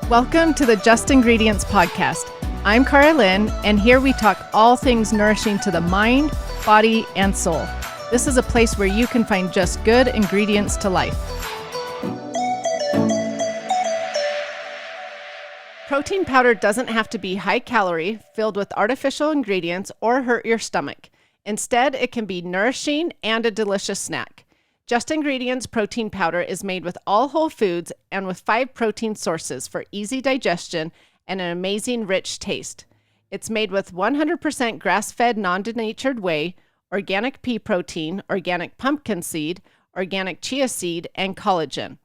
Welcome to the Just Ingredients podcast. I'm Cara Lynn, and here we talk all things nourishing to the mind, body, and soul. This is a place where you can find just good ingredients to life. Protein powder doesn't have to be high calorie, filled with artificial ingredients, or hurt your stomach. Instead, it can be nourishing and a delicious snack. Just Ingredients protein powder is made with all whole foods and with 5 protein sources for easy digestion and an amazing rich taste. It's made with 100% grass-fed non-denatured whey, organic pea protein, organic pumpkin seed, organic chia seed, and collagen.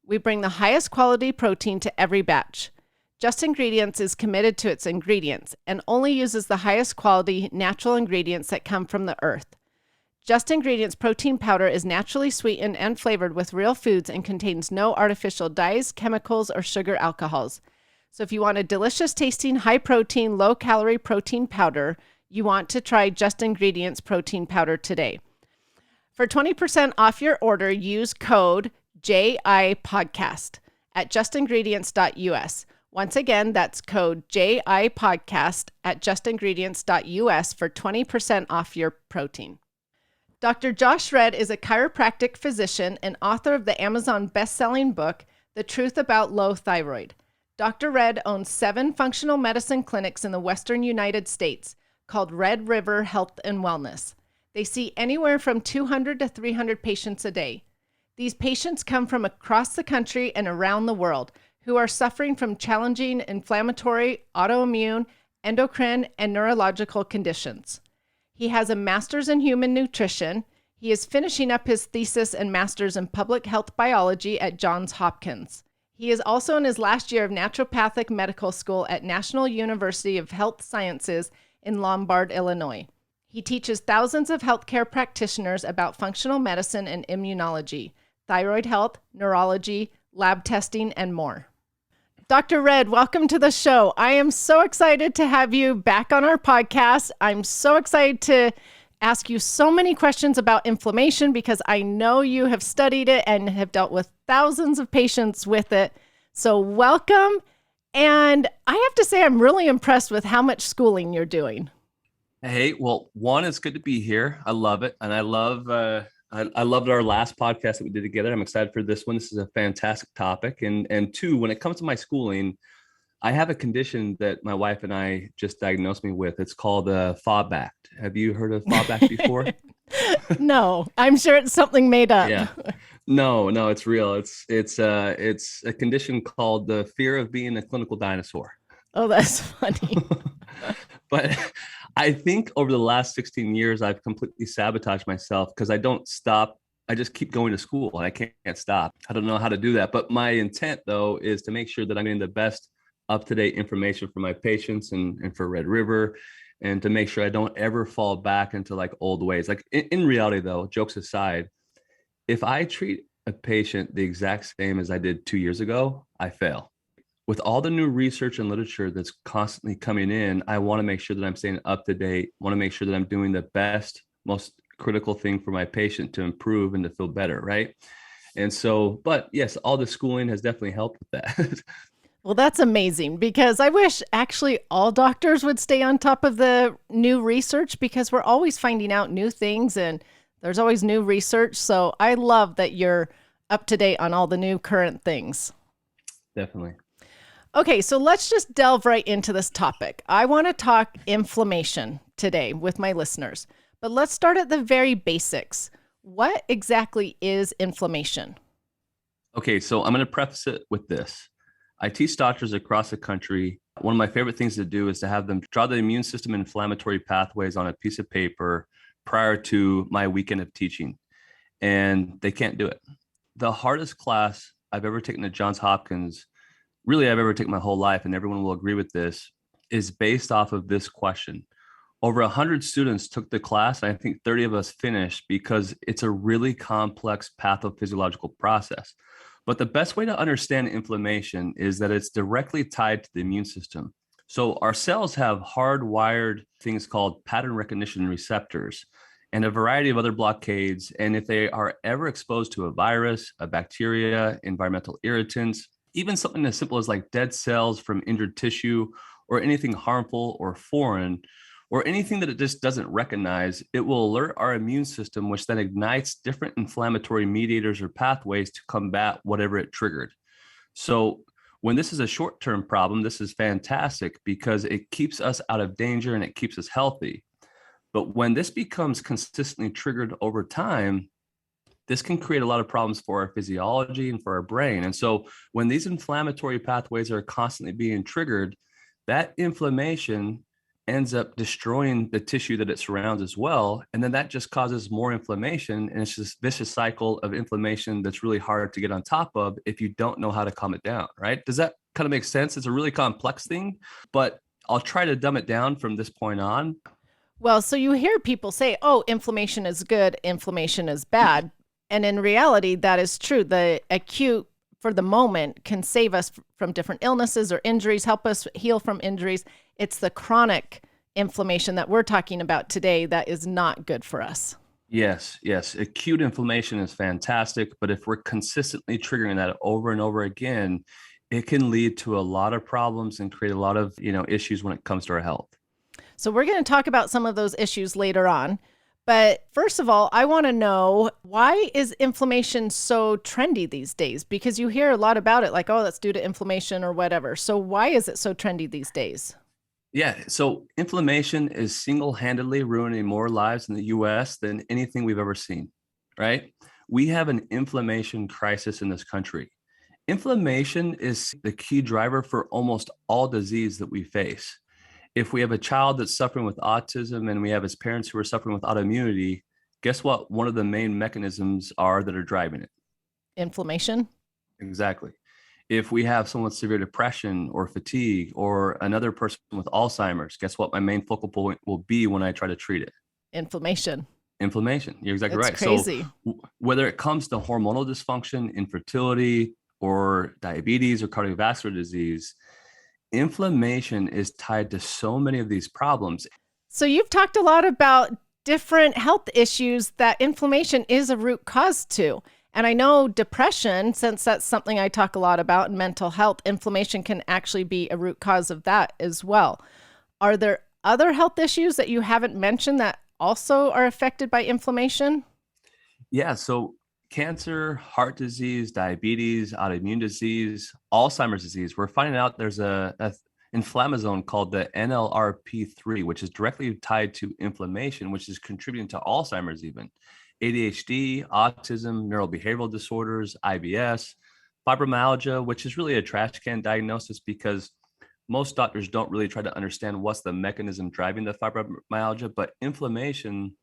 We bring the highest quality protein to every batch. Just Ingredients is committed to its ingredients and only uses the highest quality natural ingredients that come from the earth. Just Ingredients protein powder is naturally sweetened and flavored with real foods and contains no artificial dyes, chemicals, or sugar alcohols. So if you want a delicious tasting, high protein, low calorie protein powder, you want to try Just Ingredients protein powder today. For 20% off your order, use code JIPodcast at justingredients.us. Once again, that's code JIPodcast at justingredients.us for 20% off your protein. Dr. Josh Redd is a chiropractic physician and author of the Amazon best-selling book, The Truth About Low Thyroid. Dr. Redd owns 7 functional medicine clinics in the Western United States called Red River Health and Wellness. They see anywhere from 200 to 300 patients a day. These patients come from across the country and around the world who are suffering from challenging inflammatory, autoimmune, endocrine, and neurological conditions. He has a master's in human nutrition. He is finishing up his thesis and master's in public health biology at Johns Hopkins. He is also in his last year of naturopathic medical school at National University of Health Sciences in Lombard, Illinois. He teaches thousands of healthcare practitioners about functional medicine and immunology, thyroid health, neurology, lab testing, and more. Dr. Redd, welcome to the show. I am so excited to have you back on our podcast. I'm so excited to ask you so many questions about inflammation because I know you have studied it and have dealt with thousands of patients with it. So welcome. And I have to say, I'm really impressed with how much schooling you're doing. Hey, well, one, it's good to be here. I love it. And I loved our last podcast that we did together. I'm excited for this one. This is a fantastic topic. And two, when it comes to my schooling, I have a condition that my wife and I just diagnosed me with. It's called FOBACT. Have you heard of FOBACT before? No, I'm sure it's something made up. Yeah. No, it's real. It's a condition called the fear of being a clinical dinosaur. Oh, that's funny. But I think over the last 16 years, I've completely sabotaged myself because I don't stop. I just keep going to school and I can't stop. I don't know how to do that. But my intent, though, is to make sure that I'm getting the best up-to-date information for my patients and for Red River, and to make sure I don't ever fall back into like old ways. Like in reality, though, jokes aside, if I treat a patient the exact same as I did 2 years ago, I fail. With all the new research and literature that's constantly coming in, I want to make sure that I'm staying up to date. I want to make sure that I'm doing the best, most critical thing for my patient to improve and to feel better, right? And so, but yes, all the schooling has definitely helped with that. Well, that's amazing because I wish actually all doctors would stay on top of the new research because we're always finding out new things and there's always new research. So I love that you're up to date on all the new current things. Definitely. Okay, so let's just delve right into this topic. I want to talk inflammation today with my listeners, but let's start at the very basics. What exactly is inflammation? Okay, so I'm going to preface it with this. I teach doctors across the country. One of my favorite things to do is to have them draw the immune system inflammatory pathways on a piece of paper prior to my weekend of teaching, and they can't do it. The hardest class I've ever taken at Johns Hopkins, really I've ever taken my whole life, and everyone will agree with this, is based off of this question. Over 100 students took the class, and I think 30 of us finished because it's a really complex pathophysiological process. But the best way to understand inflammation is that it's directly tied to the immune system. So our cells have hardwired things called pattern recognition receptors and a variety of other blockades. And if they are ever exposed to a virus, a bacteria, environmental irritants, Even something as simple as like dead cells from injured tissue or anything harmful or foreign or anything that it just doesn't recognize, it will alert our immune system, which then ignites different inflammatory mediators or pathways to combat whatever it triggered. So when this is a short-term problem, this is fantastic because it keeps us out of danger and it keeps us healthy. But when this becomes consistently triggered over time, this can create a lot of problems for our physiology and for our brain. And so when these inflammatory pathways are constantly being triggered, that inflammation ends up destroying the tissue that it surrounds as well. And then that just causes more inflammation. And it's this vicious cycle of inflammation that's really hard to get on top of if you don't know how to calm it down, right? Does that kind of make sense? It's a really complex thing, but I'll try to dumb it down from this point on. Well, so you hear people say, oh, inflammation is good, inflammation is bad. And in reality, that is true. The acute for the moment can save us from different illnesses or injuries, help us heal from injuries. It's the chronic inflammation that we're talking about today that is not good for us. Yes, yes. Acute inflammation is fantastic, but if we're consistently triggering that over and over again, it can lead to a lot of problems and create a lot of, issues when it comes to our health. So we're going to talk about some of those issues later on. But first of all, I want to know, why is inflammation so trendy these days? Because you hear a lot about it, like, oh, that's due to inflammation or whatever. So why is it so trendy these days? Yeah, so inflammation is single-handedly ruining more lives in the US than anything we've ever seen, right? We have an inflammation crisis in this country. Inflammation is the key driver for almost all disease that we face. If we have a child that's suffering with autism and we have his parents who are suffering with autoimmunity, guess what? One of the main mechanisms are that are driving it. Inflammation? Exactly. If we have someone with severe depression or fatigue or another person with Alzheimer's, guess what? My main focal point will be when I try to treat it. Inflammation. Inflammation. You're exactly It's right. crazy. So whether it comes to hormonal dysfunction, infertility, or diabetes or cardiovascular disease, inflammation is tied to so many of these problems. So you've talked a lot about different health issues that inflammation is a root cause to. And I know depression, since that's something I talk a lot about in mental health, inflammation can actually be a root cause of that as well. Are there other health issues that you haven't mentioned that also are affected by inflammation? Yeah. So cancer, heart disease, diabetes, autoimmune disease, Alzheimer's disease, we're finding out there's a inflammasome called the NLRP3, which is directly tied to inflammation, which is contributing to Alzheimer's even. ADHD, autism, neurobehavioral disorders, IBS, fibromyalgia, which is really a trash can diagnosis because most doctors don't really try to understand what's the mechanism driving the fibromyalgia, but inflammation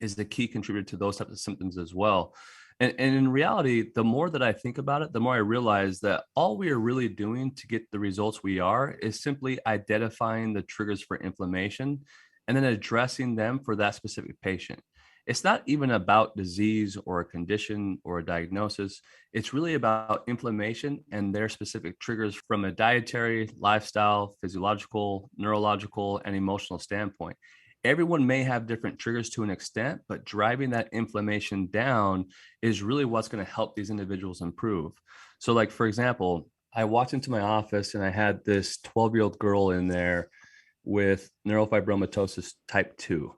is the key contributor to those types of symptoms as well. And in reality, the more that I think about it, the more I realize that all we are really doing to get the results we are is simply identifying the triggers for inflammation and then addressing them for that specific patient. It's not even about disease or a condition or a diagnosis. It's really about inflammation and their specific triggers from a dietary, lifestyle, physiological, neurological, and emotional standpoint. Everyone may have different triggers to an extent, but driving that inflammation down is really what's going to help these individuals improve. So like, for example, I walked into my office and I had this 12-year-old girl in there with neurofibromatosis type 2.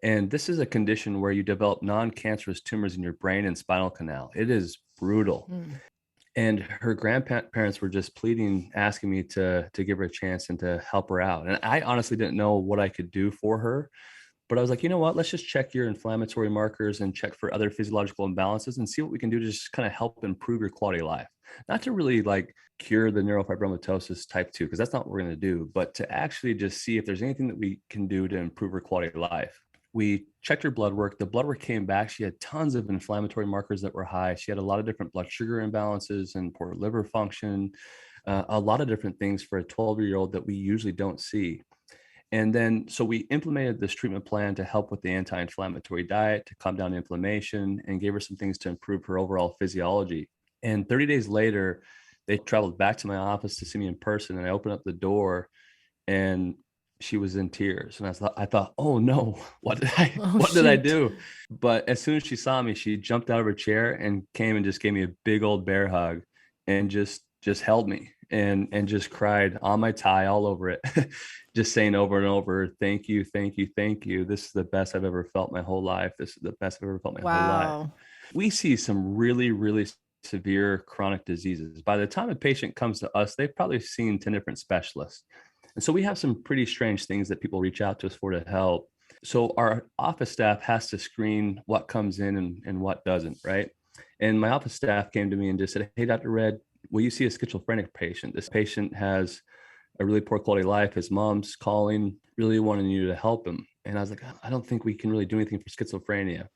And this is a condition where you develop non-cancerous tumors in your brain and spinal canal. It is brutal. And her grandparents were just pleading, asking me to give her a chance and to help her out. And I honestly didn't know what I could do for her. But I was like, you know what, let's just check your inflammatory markers and check for other physiological imbalances and see what we can do to just kind of help improve your quality of life. Not to really like cure the neurofibromatosis type 2, because that's not what we're going to do, but to actually just see if there's anything that we can do to improve her quality of life. We checked her blood work. The blood work came back. She had tons of inflammatory markers that were high. She had a lot of different blood sugar imbalances and poor liver function, a lot of different things for a 12-year-old that we usually don't see. And then, so we implemented this treatment plan to help with the anti-inflammatory diet, to calm down inflammation, and gave her some things to improve her overall physiology. And 30 days later, they traveled back to my office to see me in person. And I opened up the door and she was in tears. And I thought, oh no, what did I do? But as soon as she saw me, she jumped out of her chair and came and just gave me a big old bear hug and just just held me and just cried on my tie all over it, just saying over and over, thank you, thank you, thank you. This is the best I've ever felt my whole life. This is the best I've ever felt my whole life. Wow. We see some really, really severe chronic diseases. By the time a patient comes to us, they've probably seen 10 different specialists. And so we have some pretty strange things that people reach out to us for to help. So our office staff has to screen what comes in and what doesn't, right? And my office staff came to me and just said, hey, Dr. Red, will you see a schizophrenic patient? This patient has a really poor quality of life. His mom's calling, really wanting you to help him. And I was like, I don't think we can really do anything for schizophrenia.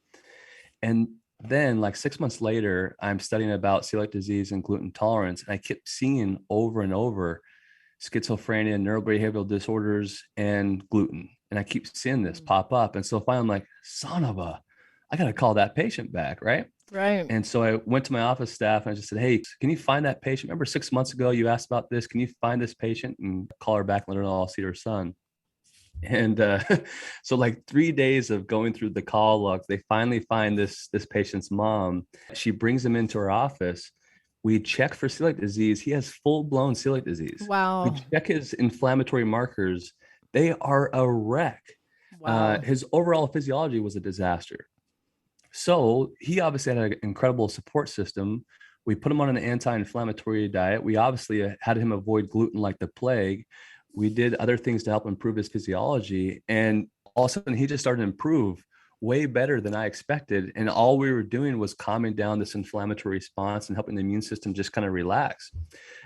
And then like 6 months later, I'm studying about celiac disease and gluten intolerance. And I kept seeing over and over schizophrenia, neurobehavioral disorders, and gluten. And I keep seeing this pop up. And so finally I'm like, I got to call that patient back, right? Right. And so I went to my office staff and I just said, hey, can you find that patient? Remember 6 months ago, you asked about this. Can you find this patient and call her back and let her know I'll see her son? And so like 3 days of going through the call logs, they finally find this patient's mom. She brings him into her office. We check for celiac disease. He has full-blown celiac disease. Wow. We check his inflammatory markers. They are a wreck. Wow. His overall physiology was a disaster. So he obviously had an incredible support system. We put him on an anti-inflammatory diet. We obviously had him avoid gluten like the plague. We did other things to help improve his physiology. And all of a sudden, he just started to improve way better than I expected. And all we were doing was calming down this inflammatory response and helping the immune system just kind of relax.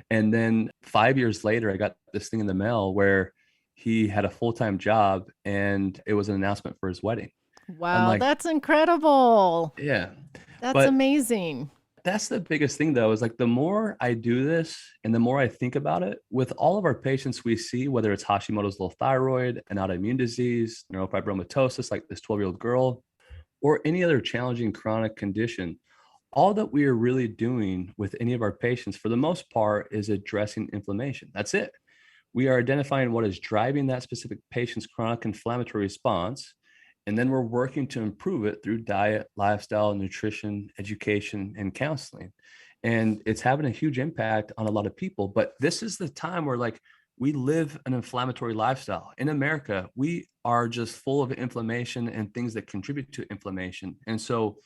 And then 5 years later, I got this thing in the mail where he had a full-time job and it was an announcement for his wedding. Wow. Like, That's incredible. yeah. That's amazing. That's the biggest thing though, is like the more I do this and the more I think about it with all of our patients we see, whether it's Hashimoto's low thyroid, an autoimmune disease, neurofibromatosis, like this 12-year-old girl, or any other challenging chronic condition, all that we are really doing with any of our patients for the most part is addressing inflammation. That's it. We are identifying what is driving that specific patient's chronic inflammatory response. And then we're working to improve it through diet, lifestyle, nutrition, education, and counseling. And it's having a huge impact on a lot of people. But this is the time where like we live an inflammatory lifestyle. In America, we are just full of inflammation and things that contribute to inflammation. And so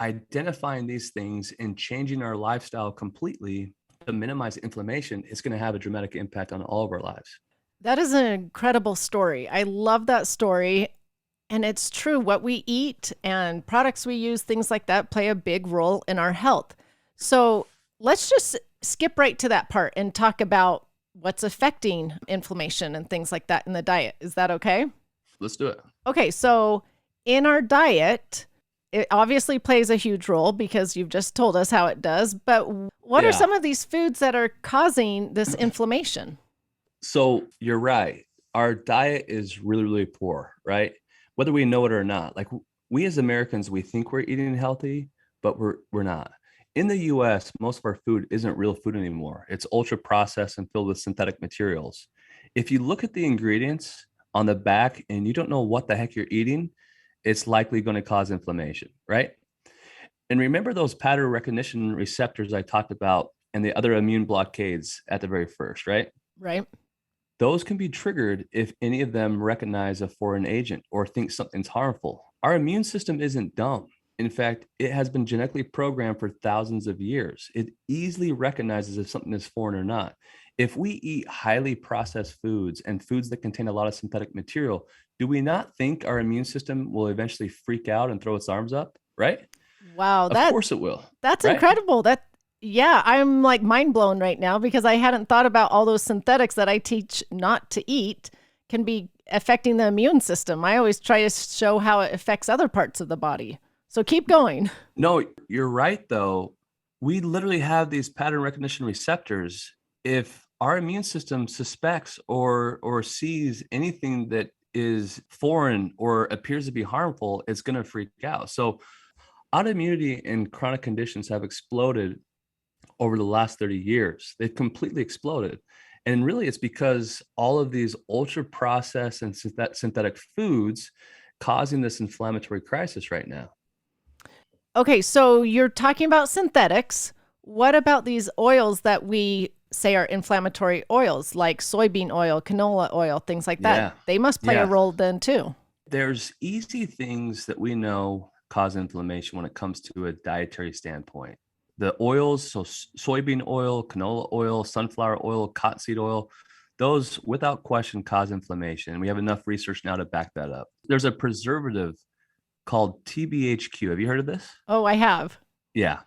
identifying these things and changing our lifestyle completely to minimize inflammation is going to have a dramatic impact on all of our lives. That is an incredible story. I love that story. And it's true, what we eat and products we use, things like that play a big role in our health. So let's just skip right to that part and talk about what's affecting inflammation and things like that in the diet. Is that okay? Let's do it. Okay, so in our diet, it obviously plays a huge role because you've just told us how it does. But what are some of these foods that are causing this inflammation? So you're right. Our diet is really, really poor, right? Whether we know it or not. Like we as Americans, we think we're eating healthy, but we're not. In the US, most of our food isn't real food anymore. It's ultra processed and filled with synthetic materials. If you look at the ingredients on the back and you don't know what the heck you're eating, it's likely going to cause inflammation, right? And remember those pattern recognition receptors I talked about and the other immune blockades at the very first, right? Right. Those can be triggered if any of them recognize a foreign agent or think something's harmful. Our immune system isn't dumb. In fact, it has been genetically programmed for thousands of years. It easily recognizes if something is foreign or not. If we eat highly processed foods and foods that contain a lot of synthetic material, do we not think our immune system will eventually freak out and throw its arms up, right? Wow. Of course it will. That's right? Incredible. Yeah, I'm like mind blown right now because I hadn't thought about all those synthetics that I teach not to eat can be affecting the immune system. I always try to show how it affects other parts of the body. So keep going. No, you're right, though. We literally have these pattern recognition receptors. If our immune system suspects or sees anything that is foreign or appears to be harmful, it's going to freak out. So autoimmunity and chronic conditions have exploded over the last 30 years. They've completely exploded. And really it's because all of these ultra processed and synthetic foods causing this inflammatory crisis right now. Okay, so you're talking about synthetics. What about these oils that we say, are inflammatory oils like soybean oil, canola oil, things like that. Yeah. They must play a Yeah. role then too. There's easy things that we know cause inflammation when it comes to a dietary standpoint. The oils, so soybean oil, canola oil, sunflower oil, cottonseed oil, those without question cause inflammation. We have enough research now to back that up. There's a preservative called TBHQ. Have you heard of this? Oh, I have. Yeah.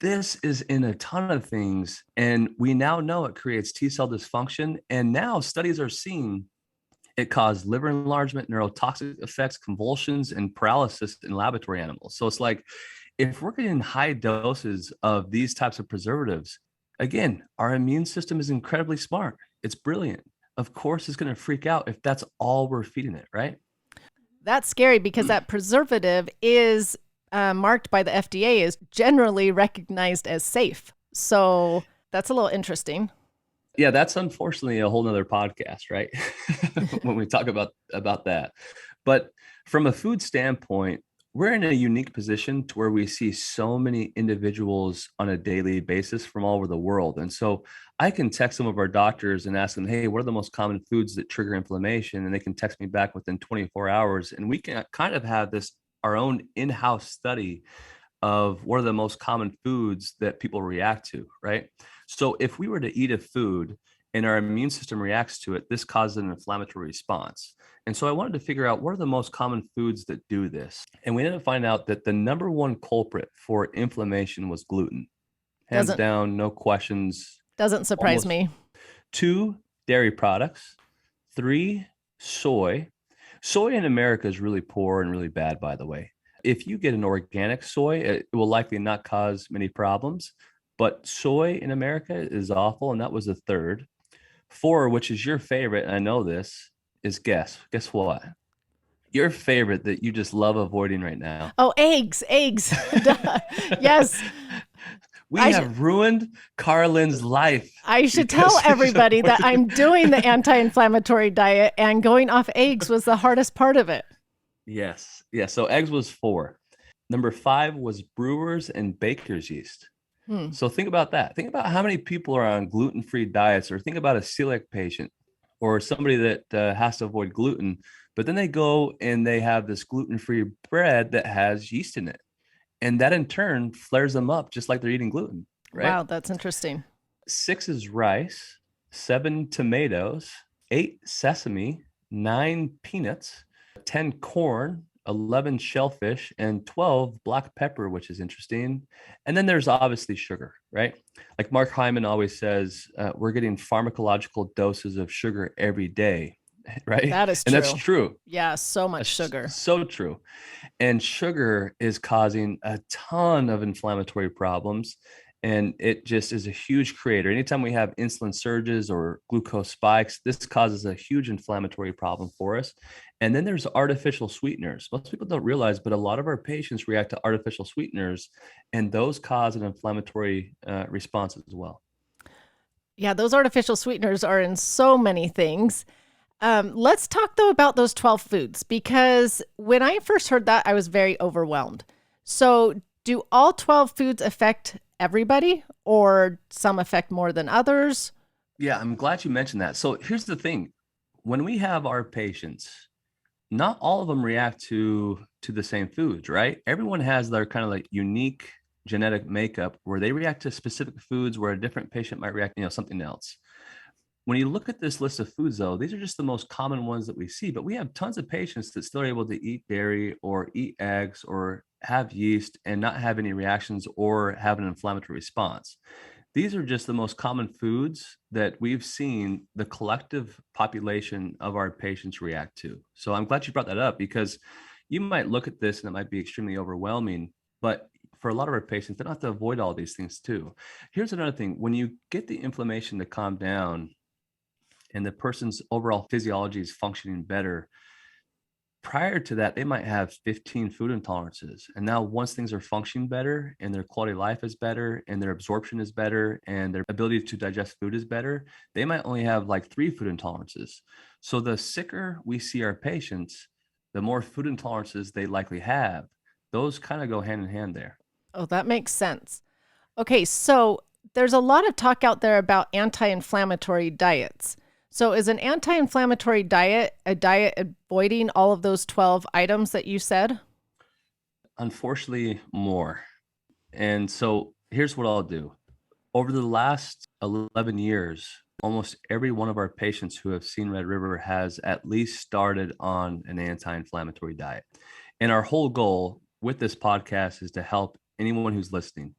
This is in a ton of things. And we now know it creates T cell dysfunction. And now studies are seeing it caused liver enlargement, neurotoxic effects, convulsions, and paralysis in laboratory animals. So it's like, if we're getting high doses of these types of preservatives, again, our immune system is incredibly smart. It's brilliant. Of course, it's going to freak out if that's all we're feeding it, right? That's scary because that preservative is marked by the FDA is generally recognized as safe. So that's a little interesting. Yeah, that's unfortunately a whole nother podcast, right? When we talk about that. But from a food standpoint, we're in a unique position to where we see so many individuals on a daily basis from all over the world. And so I can text some of our doctors and ask them, hey, what are the most common foods that trigger inflammation? And they can text me back within 24 hours. And we can kind of have this our own in-house study of what are the most common foods that people react to, right? So if we were to eat a food and our immune system reacts to it, this causes an inflammatory response. And so I wanted to figure out what are the most common foods that do this. And we ended up finding out that the number one culprit for inflammation was gluten. Hands Doesn't down, no questions. doesn't surprise me. 2, dairy products. 3, soy. Soy in America is really poor and really bad, by the way. If you get an organic soy, it will likely not cause many problems. But soy in America is awful, and that was the 3rd. 4, which is your favorite, and I know this, is guess what? Your favorite that you just love avoiding right now. Oh, eggs. Duh. Yes. We I have ruined Carlin's life. I should tell everybody that I'm doing the anti-inflammatory diet and going off eggs was the hardest part of it. Yes. Yeah. So eggs was 4. Number 5 was brewers and baker's yeast. So think about that. Think about how many people are on gluten-free diets, or think about a celiac patient or somebody that has to avoid gluten, but then they go and they have this gluten-free bread that has yeast in it. And that in turn flares them up just like they're eating gluten, right? Wow, that's interesting. 6 is rice, 7 tomatoes, 8 sesame, 9 peanuts, 10 corn, 11 shellfish, and 12 black pepper, which is interesting. And then there's obviously sugar, right? Like Mark Hyman always says, we're getting pharmacological doses of sugar every day, right? That is And true. that's true. Yeah, so much sugar. So true. And sugar is causing a ton of inflammatory problems. And it just is a huge creator. Anytime we have insulin surges or glucose spikes, this causes a huge inflammatory problem for us. And then there's artificial sweeteners. Most people don't realize, but a lot of our patients react to artificial sweeteners, and those cause an inflammatory response as well. Yeah, those artificial sweeteners are in so many things. Let's talk though about those 12 foods, because when I first heard that, I was very overwhelmed. So do all 12 foods affect everybody, or some affect more than others? Yeah, I'm glad you mentioned that. So here's the thing. When we have our patients, not all of them react to the same foods, right? Everyone has their kind of like unique genetic makeup where they react to specific foods where a different patient might react, something else. When you look at this list of foods, though, these are just the most common ones that we see, but we have tons of patients that still are able to eat dairy or eat eggs or have yeast and not have any reactions or have an inflammatory response. These are just the most common foods that we've seen the collective population of our patients react to. So I'm glad you brought that up, because you might look at this and it might be extremely overwhelming, but for a lot of our patients, they don't have to avoid all these things too. Here's another thing. When you get the inflammation to calm down and the person's overall physiology is functioning better, prior to that, they might have 15 food intolerances. And now once things are functioning better and their quality of life is better and their absorption is better and their ability to digest food is better, they might only have like 3 food intolerances. So the sicker we see our patients, the more food intolerances they likely have. Those kind of go hand in hand there. Oh, that makes sense. Okay, so There's a lot of talk out there about anti-inflammatory diets. So is an anti-inflammatory diet a diet avoiding all of those 12 items that you said? Unfortunately, more. And so here's what I'll do. Over the last 11 years, almost every one of our patients who have seen Red River has at least started on an anti-inflammatory diet. And our whole goal with this podcast is to help anyone who's listening.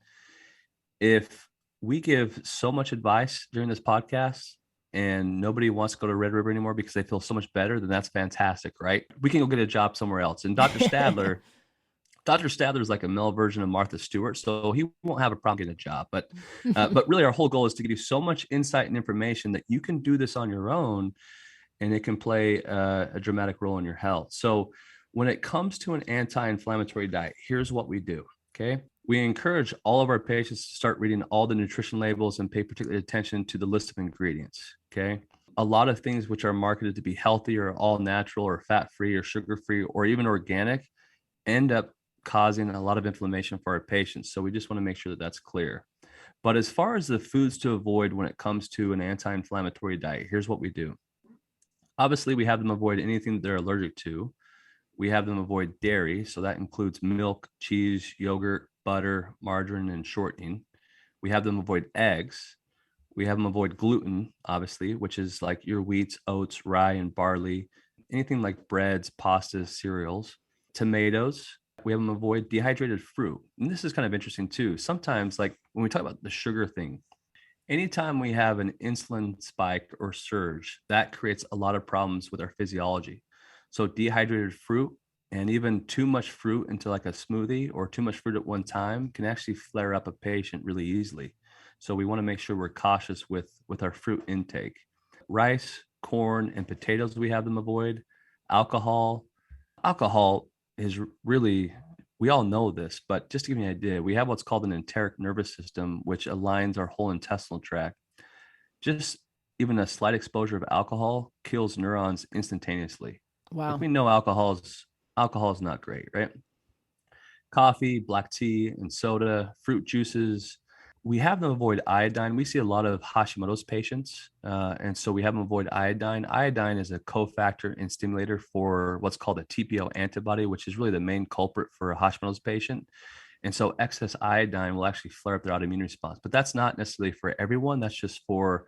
If we give so much advice during this podcast and nobody wants to go to Red River anymore because they feel so much better, then that's fantastic, right? We can go get a job somewhere else. And Dr. Stadler is like a male version of Martha Stewart, so he won't have a problem getting a job. But really, our whole goal is to give you so much insight and information that you can do this on your own, and it can play a dramatic role in your health. So when it comes to an anti-inflammatory diet, here's what we do. Okay, we encourage all of our patients to start reading all the nutrition labels and pay particular attention to the list of ingredients. Okay. A lot of things which are marketed to be healthy or all natural or fat-free or sugar-free or even organic end up causing a lot of inflammation for our patients. So we just want to make sure that that's clear. But as far as the foods to avoid when it comes to an anti-inflammatory diet, here's what we do. Obviously, we have them avoid anything that they're allergic to. We have them avoid dairy. So that includes milk, cheese, yogurt, butter, margarine, and shortening. We have them avoid eggs. We have them avoid gluten, obviously, which is like your wheats, oats, rye, and barley, anything like breads, pastas, cereals, tomatoes. We have them avoid dehydrated fruit. And this is kind of interesting too. Sometimes, like when we talk about the sugar thing, anytime we have an insulin spike or surge, that creates a lot of problems with our physiology. So dehydrated fruit and even too much fruit into like a smoothie or too much fruit at one time can actually flare up a patient really easily. So we want to make sure we're cautious with our fruit intake. Rice, corn, and potatoes, we have them avoid. Alcohol is really, we all know this, but just to give you an idea, we have what's called an enteric nervous system, which aligns our whole intestinal tract. Just even a slight exposure of alcohol kills neurons instantaneously. Like Wow. we know alcohol is not great, right? Coffee, black tea, and soda, fruit juices. We have them avoid iodine. We see a lot of Hashimoto's patients. And so we have them avoid iodine. Iodine is a cofactor and stimulator for what's called a TPO antibody, which is really the main culprit for a Hashimoto's patient. And so excess iodine will actually flare up their autoimmune response. But that's not necessarily for everyone. That's just for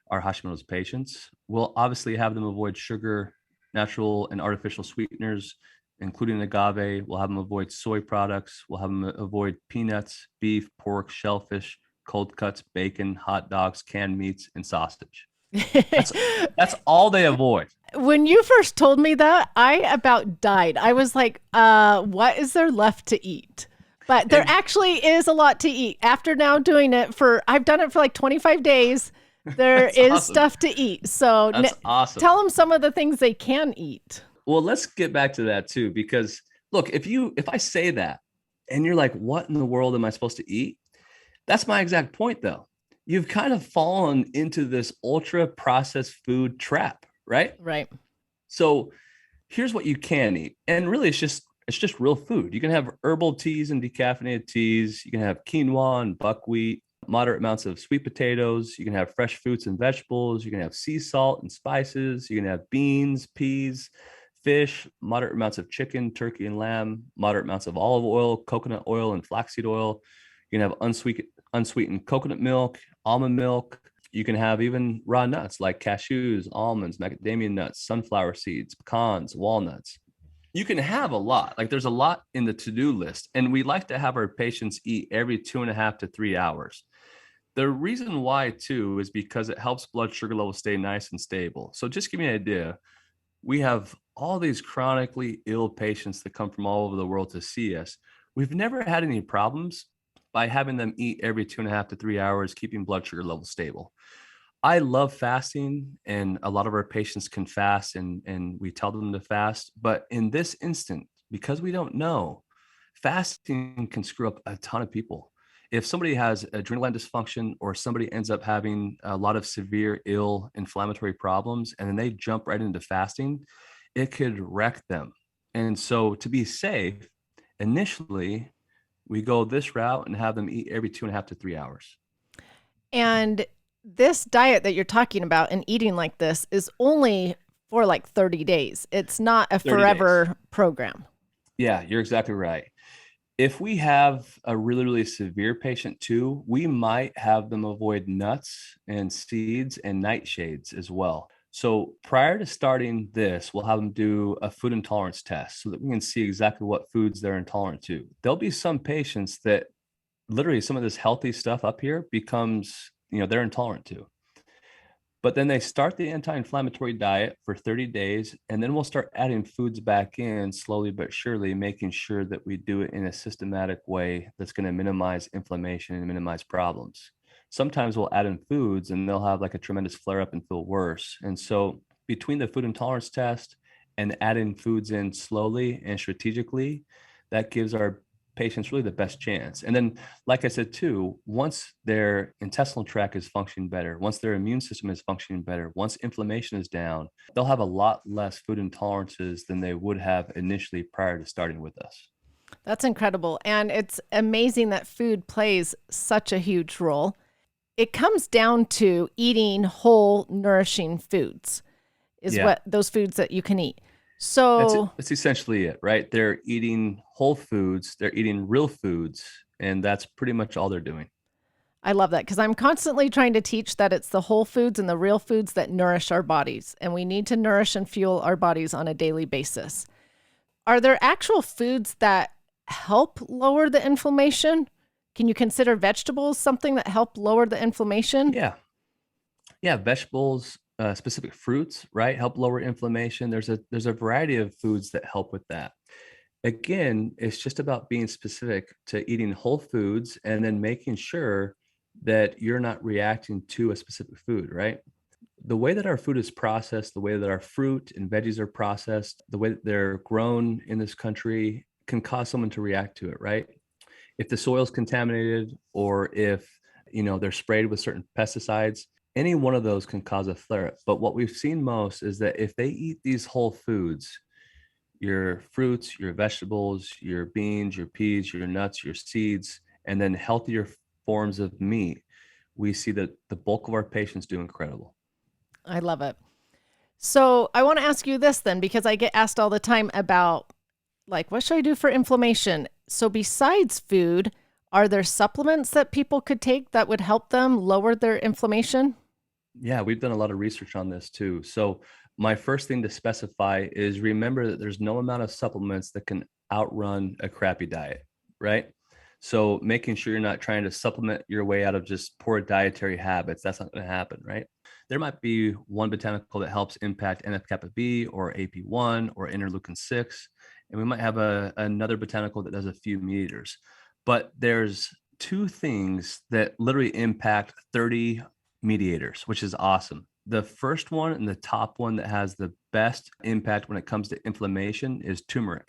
our Hashimoto's patients. We'll obviously have them avoid sugar, natural and artificial sweeteners, including agave. We'll have them avoid soy products. We'll have them avoid peanuts, beef, pork, shellfish, cold cuts, bacon, hot dogs, canned meats, and sausage. That's all they avoid. When you first told me that, I about died. I was like, what is there left to eat? But there actually is a lot to eat. After now doing it I've done it for like 25 days. There is awesome. stuff to eat. So That's awesome. Tell them some of the things they can eat. Well, let's get back to that too, because look, if I say that and you're like, what in the world am I supposed to eat? That's my exact point though. You've kind of fallen into this ultra processed food trap, right? Right. So here's what you can eat. And really it's just real food. You can have herbal teas and decaffeinated teas. You can have quinoa and buckwheat, moderate amounts of sweet potatoes. You can have fresh fruits and vegetables. You can have sea salt and spices. You can have beans, peas, fish, moderate amounts of chicken, turkey, and lamb, moderate amounts of olive oil, coconut oil, and flaxseed oil. You can have unsweetened coconut milk, almond milk. You can have even raw nuts like cashews, almonds, macadamia nuts, sunflower seeds, pecans, walnuts. You can have a lot. Like there's a lot in the to-do list. And we like to have our patients eat every 2.5 to 3 hours. The reason why too is because it helps blood sugar levels stay nice and stable. So just give me an idea. We have all these chronically ill patients that come from all over the world to see us. We've never had any problems by having them eat every 2.5 to 3 hours, keeping blood sugar levels stable. I love fasting, and a lot of our patients can fast, and we tell them to fast. But in this instant, because we don't know, fasting can screw up a ton of people. If somebody has adrenal gland dysfunction or somebody ends up having a lot of severe ill inflammatory problems, and then they jump right into fasting, it could wreck them. And so to be safe, initially, we go this route and have them eat every 2.5 to 3 hours. And this diet that you're talking about and eating like this is only for like 30 days. It's not a 30 days. forever program. Yeah, you're exactly right. If we have a really, really severe patient too, we might have them avoid nuts and seeds and nightshades as well. So prior to starting this, we'll have them do a food intolerance test so that we can see exactly what foods they're intolerant to. There'll be some patients that literally some of this healthy stuff up here becomes, they're intolerant to. But then they start the anti-inflammatory diet for 30 days, and then we'll start adding foods back in slowly but surely, making sure that we do it in a systematic way that's going to minimize inflammation and minimize problems. Sometimes we'll add in foods and they'll have like a tremendous flare up and feel worse. And so between the food intolerance test and adding foods in slowly and strategically, that gives our patients really the best chance. And then, like I said too, once their intestinal tract is functioning better, once their immune system is functioning better, once inflammation is down, they'll have a lot less food intolerances than they would have initially prior to starting with us. That's incredible. And it's amazing that food plays such a huge role. It comes down to eating whole, nourishing foods, is Yeah, what those foods that you can eat. that's So that's essentially it, right? They're eating whole foods, they're eating real foods, and that's pretty much all they're doing. I love that because I'm constantly trying to teach that it's the whole foods and the real foods that nourish our bodies. And we need to nourish and fuel our bodies on a daily basis. Are there actual foods that help lower the inflammation? Can you consider vegetables something that help lower the inflammation? Yeah, yeah, vegetables, specific fruits, right, help lower inflammation. There's a variety of foods that help with that. Again, it's just about being specific to eating whole foods and then making sure that you're not reacting to a specific food, right? The way that our food is processed, the way that our fruit and veggies are processed, the way that they're grown in this country can cause someone to react to it, right? If the soil's contaminated or if they're sprayed with certain pesticides, any one of those can cause a flare up. But what we've seen most is that if they eat these whole foods, your fruits, your vegetables, your beans, your peas, your nuts, your seeds, and then healthier forms of meat, we see that the bulk of our patients do incredible. I love it. So I want to ask you this then, because I get asked all the time about like, what should I do for inflammation? So besides food, are there supplements that people could take that would help them lower their inflammation? Yeah, we've done a lot of research on this too. So, my first thing to specify is remember that there's no amount of supplements that can outrun a crappy diet, right? So, making sure you're not trying to supplement your way out of just poor dietary habits, that's not going to happen, right? There might be one botanical that helps impact NF kappa B or AP1 or interleukin 6, and we might have another botanical that does a few meters. But there's two things that literally impact 30 mediators, which is awesome. The first one and the top one that has the best impact when it comes to inflammation is turmeric.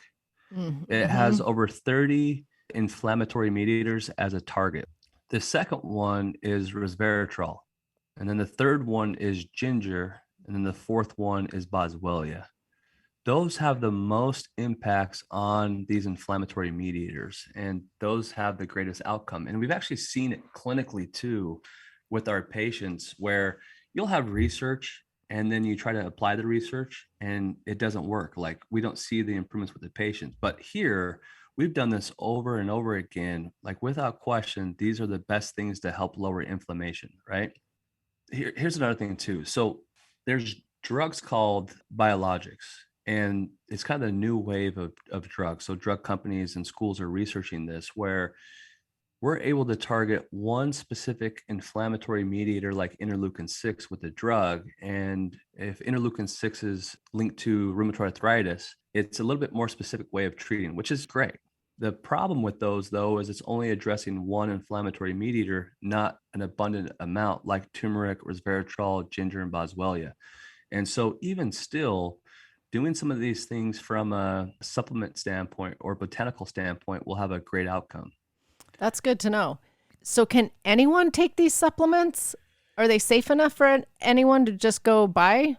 It Mm-hmm. has over 30 inflammatory mediators as a target. The second one is resveratrol. And then the third one is ginger. And then the fourth one is boswellia. Those have the most impacts on these inflammatory mediators, and those have the greatest outcome. And we've actually seen it clinically too with our patients, where you'll have research and then you try to apply the research and it doesn't work. Like, we don't see the improvements with the patients. But here, we've done this over and over again. Like, without question, these are the best things to help lower inflammation, right? Here's another thing too. So there's drugs called biologics, and it's kind of a new wave of drugs. So drug companies and schools are researching this, where we're able to target one specific inflammatory mediator like interleukin 6 with the drug. And if interleukin 6 is linked to rheumatoid arthritis, it's a little bit more specific way of treating, which is great. The problem with those, though, is it's only addressing one inflammatory mediator, not an abundant amount like turmeric, resveratrol, ginger, and boswellia. And so, even still, doing some of these things from a supplement standpoint or botanical standpoint will have a great outcome. That's good to know. So can anyone take these supplements? Are they safe enough for anyone to just go buy?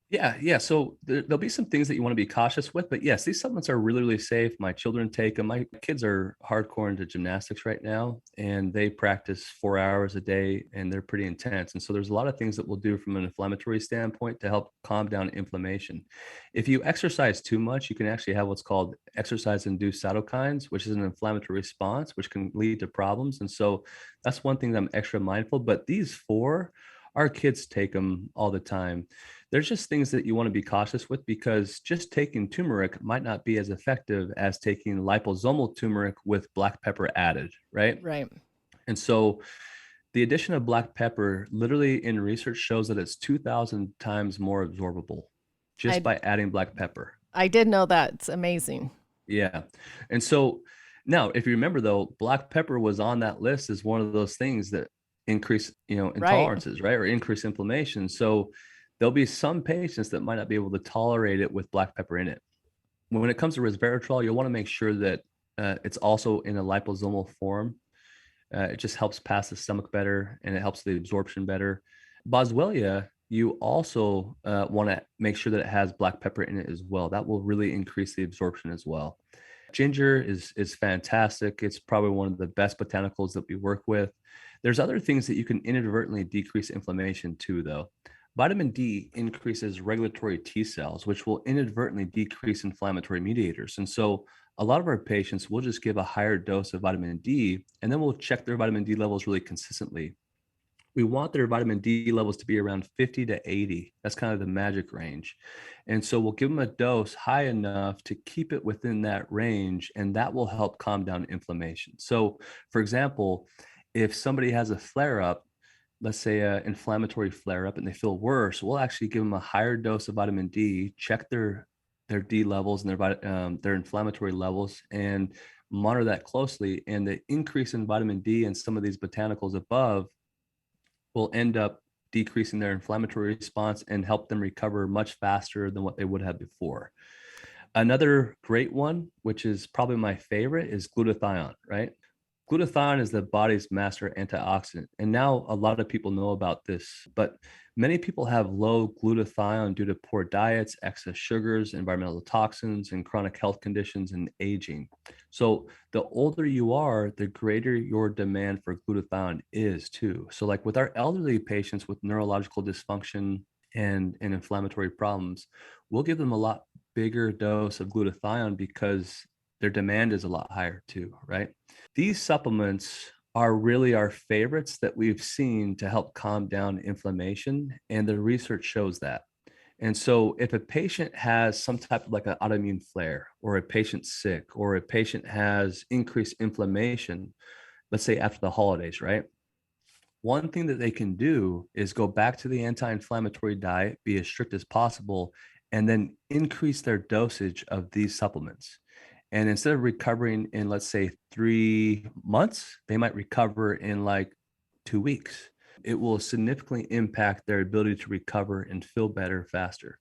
Yeah. So there'll be some things that you want to be cautious with, but yes, these supplements are really, really safe. My children take them. My kids are hardcore into gymnastics right now, and they practice 4 hours a day, and they're pretty intense. And so there's a lot of things that we'll do from an inflammatory standpoint to help calm down inflammation. If you exercise too much, you can actually have what's called exercise-induced cytokines, which is an inflammatory response, which can lead to problems. And so that's one thing that I'm extra mindful. But these four, our kids take them all the time. There's just things that you want to be cautious with because just taking turmeric might not be as effective as taking liposomal turmeric with black pepper added, right? Right. And so the addition of black pepper literally in research shows that it's 2,000 times more absorbable just I by adding black pepper. I did know that. It's amazing. Yeah. And so now, if you remember though, black pepper was on that list as one of those things that increase, Right. intolerances, right? Or increase inflammation. So there'll be some patients that might not be able to tolerate it with black pepper in it. When it comes to resveratrol, you'll want to make sure that it's also in a liposomal form. It just helps pass the stomach better and it helps the absorption better. Boswellia, you also want to make sure that it has black pepper in it as well. That will really increase the absorption as well. Ginger is fantastic. It's probably one of the best botanicals that we work with. There's other things that you can inadvertently decrease inflammation too, though. Vitamin D increases regulatory T cells, which will inadvertently decrease inflammatory mediators. And so a lot of our patients will just give a higher dose of vitamin D, and then we'll check their vitamin D levels really consistently. We want their vitamin D levels to be around 50 to 80. That's kind of the magic range. And so we'll give them a dose high enough to keep it within that range, and that will help calm down inflammation. So, for example, if somebody has a flare up, let's say an inflammatory flare up, and they feel worse, we'll actually give them a higher dose of vitamin D, check their D levels and their inflammatory levels, and monitor that closely. And the increase in vitamin D and some of these botanicals above will end up decreasing their inflammatory response and help them recover much faster than what they would have before. Another great one, which is probably my favorite, is glutathione, right? Glutathione is the body's master antioxidant. And now a lot of people know about this, but many people have low glutathione due to poor diets, excess sugars, environmental toxins, and chronic health conditions and aging. So the older you are, the greater your demand for glutathione is too. So like with our elderly patients with neurological dysfunction and inflammatory problems, we'll give them a lot bigger dose of glutathione because their demand is a lot higher too, right? These supplements are really our favorites that we've seen to help calm down inflammation, and the research shows that. And so if a patient has some type of like an autoimmune flare, or a patient's sick, or a patient has increased inflammation, let's say after the holidays, right? One thing that they can do is go back to the anti-inflammatory diet, be as strict as possible, and then increase their dosage of these supplements. And instead of recovering in, let's say, 3 months, they might recover in like 2 weeks. It will significantly impact their ability to recover and feel better faster.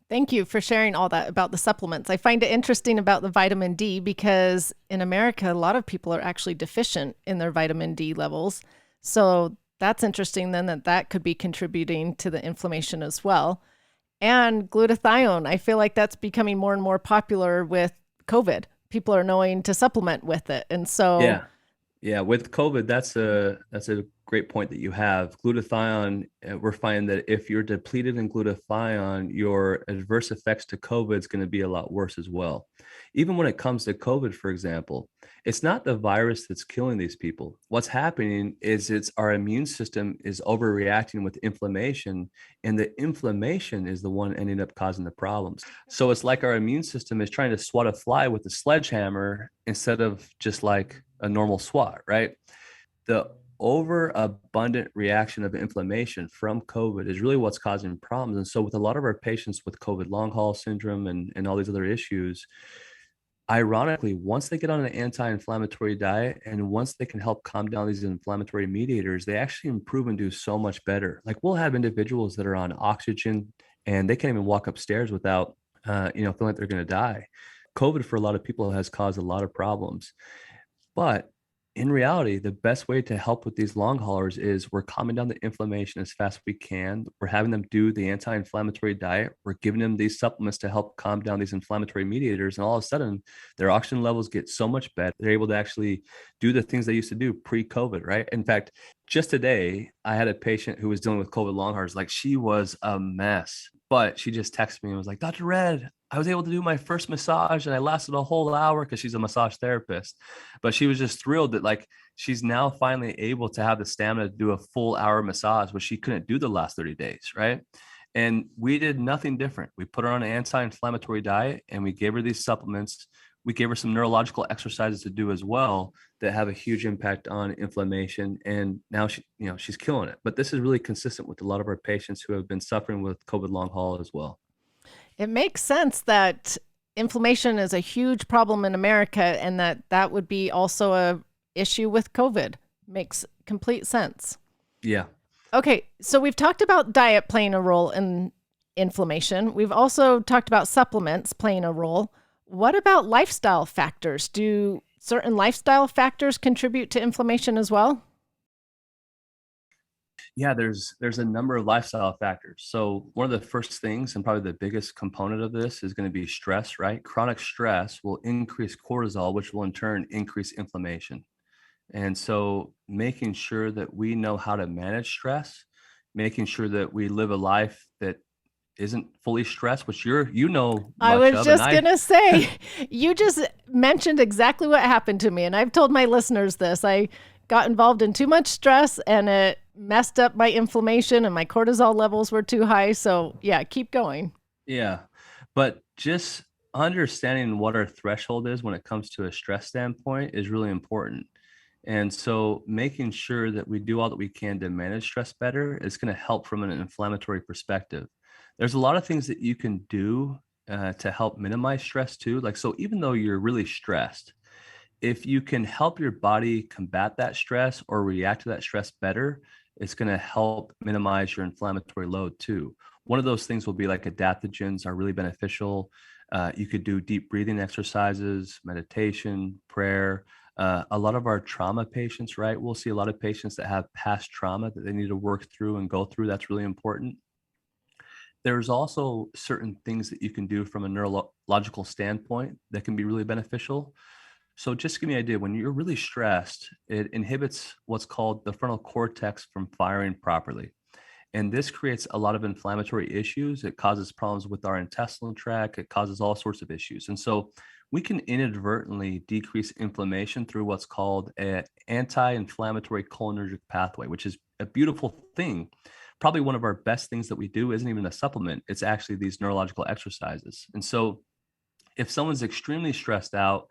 Thank you for sharing all that about the supplements. I find it interesting about the vitamin D because in America, a lot of people are actually deficient in their vitamin D levels. So that's interesting then that could be contributing to the inflammation as well. And glutathione, I feel like that's becoming more and more popular with COVID. People are knowing to supplement with it. And so, Yeah. Yeah, with COVID, that's a great point that you have. Glutathione, we're finding that if you're depleted in glutathione, your adverse effects to COVID is going to be a lot worse as well. Even when it comes to COVID, for example, it's not the virus that's killing these people. What's happening is it's our immune system is overreacting with inflammation, and the inflammation is the one ending up causing the problems. So it's like our immune system is trying to swat a fly with a sledgehammer instead of just like a normal swat, right? The overabundant reaction of inflammation from COVID is really what's causing problems. And so, with a lot of our patients with COVID long haul syndrome and all these other issues, ironically, once they get on an anti inflammatory diet and once they can help calm down these inflammatory mediators, they actually improve and do so much better. Like, we'll have individuals that are on oxygen and they can't even walk upstairs without, feeling like they're going to die. COVID for a lot of people has caused a lot of problems. But in reality, the best way to help with these long haulers is we're calming down the inflammation as fast as we can. We're having them do the anti-inflammatory diet. We're giving them these supplements to help calm down these inflammatory mediators. And all of a sudden, their oxygen levels get so much better. They're able to actually do the things they used to do pre-COVID, right? In fact, just today, I had a patient who was dealing with COVID long haulers. Like, she was a mess, but she just texted me and was like, Dr. Red, I was able to do my first massage and I lasted a whole hour, because she's a massage therapist. But she was just thrilled that like she's now finally able to have the stamina to do a full hour massage, which she couldn't do the last 30 days. Right. And we did nothing different. We put her on an anti-inflammatory diet and we gave her these supplements. We gave her some neurological exercises to do as well that have a huge impact on inflammation. And now she's killing it. But this is really consistent with a lot of our patients who have been suffering with COVID long haul as well. It makes sense that inflammation is a huge problem in America, and that would be also a issue with COVID. Makes complete sense. Yeah. Okay, so we've talked about diet playing a role in inflammation. We've also talked about supplements playing a role. What about lifestyle factors? Do certain lifestyle factors contribute to inflammation as well? Yeah, there's a number of lifestyle factors. So one of the first things, and probably the biggest component of this, is going to be stress, right? Chronic stress will increase cortisol, which will in turn increase inflammation. And so making sure that we know how to manage stress, making sure that we live a life that isn't fully stressed, which you know I much was of. just going to say, you just mentioned exactly what happened to me. And I've told my listeners this. I got involved in too much stress and it messed up my inflammation and my cortisol levels were too high. So yeah, keep going. Yeah. But just understanding what our threshold is when it comes to a stress standpoint is really important. And so making sure that we do all that we can to manage stress better is going to help from an inflammatory perspective. There's a lot of things that you can do to help minimize stress too. Like, so even though you're really stressed, if you can help your body combat that stress or react to that stress better, it's going to help minimize your inflammatory load too. One of those things will be like adaptogens are really beneficial. You could do deep breathing exercises, meditation, prayer. A lot of our trauma patients, right? We'll see a lot of patients that have past trauma that they need to work through and go through. That's really important. There's also certain things that you can do from a neurological standpoint that can be really beneficial. So just to give you an idea, when you're really stressed, it inhibits what's called the frontal cortex from firing properly. And this creates a lot of inflammatory issues. It causes problems with our intestinal tract. It causes all sorts of issues. And so we can inadvertently decrease inflammation through what's called an anti-inflammatory cholinergic pathway, which is a beautiful thing. Probably one of our best things that we do isn't even a supplement. It's actually these neurological exercises. And so if someone's extremely stressed out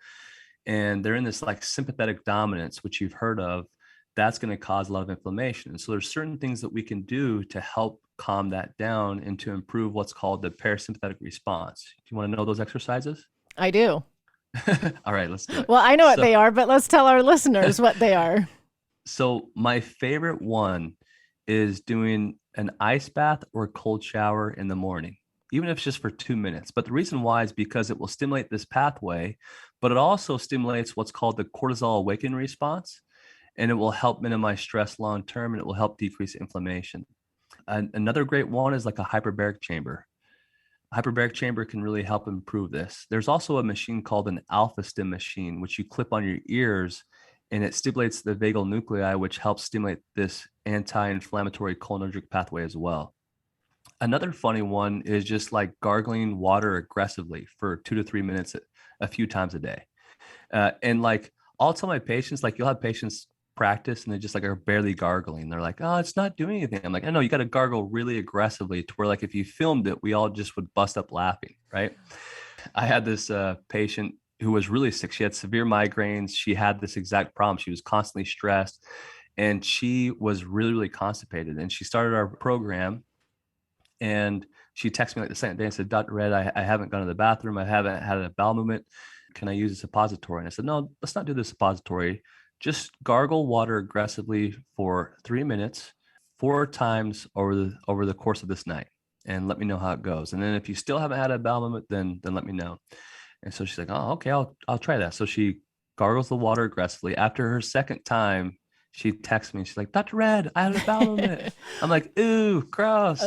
and they're in this like sympathetic dominance, which you've heard of, that's going to cause a lot of inflammation. And so there's certain things that we can do to help calm that down and to improve what's called the parasympathetic response. Do you want to know those exercises? I do. All right, let's do it. Well, I know what they are, but let's tell our listeners what they are. So my favorite one is doing an ice bath or a cold shower in the morning, even if it's just for 2 minutes. But the reason why is because it will stimulate this pathway, but it also stimulates what's called the cortisol awakening response, and it will help minimize stress long term, and it will help decrease inflammation. And another great one is like a hyperbaric chamber. A hyperbaric chamber can really help improve this. There's also a machine called an alpha stim machine, which you clip on your ears, and it stimulates the vagal nuclei, which helps stimulate this anti-inflammatory cholinergic pathway as well. Another funny one is just like gargling water aggressively for 2 to 3 minutes a few times a day. And like I'll tell my patients, like you'll have patients practice and they just like are barely gargling. They're like, oh, it's not doing anything. I'm like, I know you got to gargle really aggressively to where like if you filmed it, we all just would bust up laughing, right? I had this patient who was really sick. She had severe migraines. She had this exact problem. She was constantly stressed and she was really, really constipated. And she started our program and she texted me like the second day and said, Dr. Red, I haven't gone to the bathroom. I haven't had a bowel movement. Can I use a suppository? And I said, no, let's not do the suppository. Just gargle water aggressively for 3 minutes, 4 times over the course of this night, and let me know how it goes. And then if you still haven't had a bowel movement, then let me know. And so she's like, oh, okay, I'll try that. So she gargles the water aggressively. After her second time, she texts me. She's like, Dr. Red, I had a bowel movement. I'm like, ooh, gross.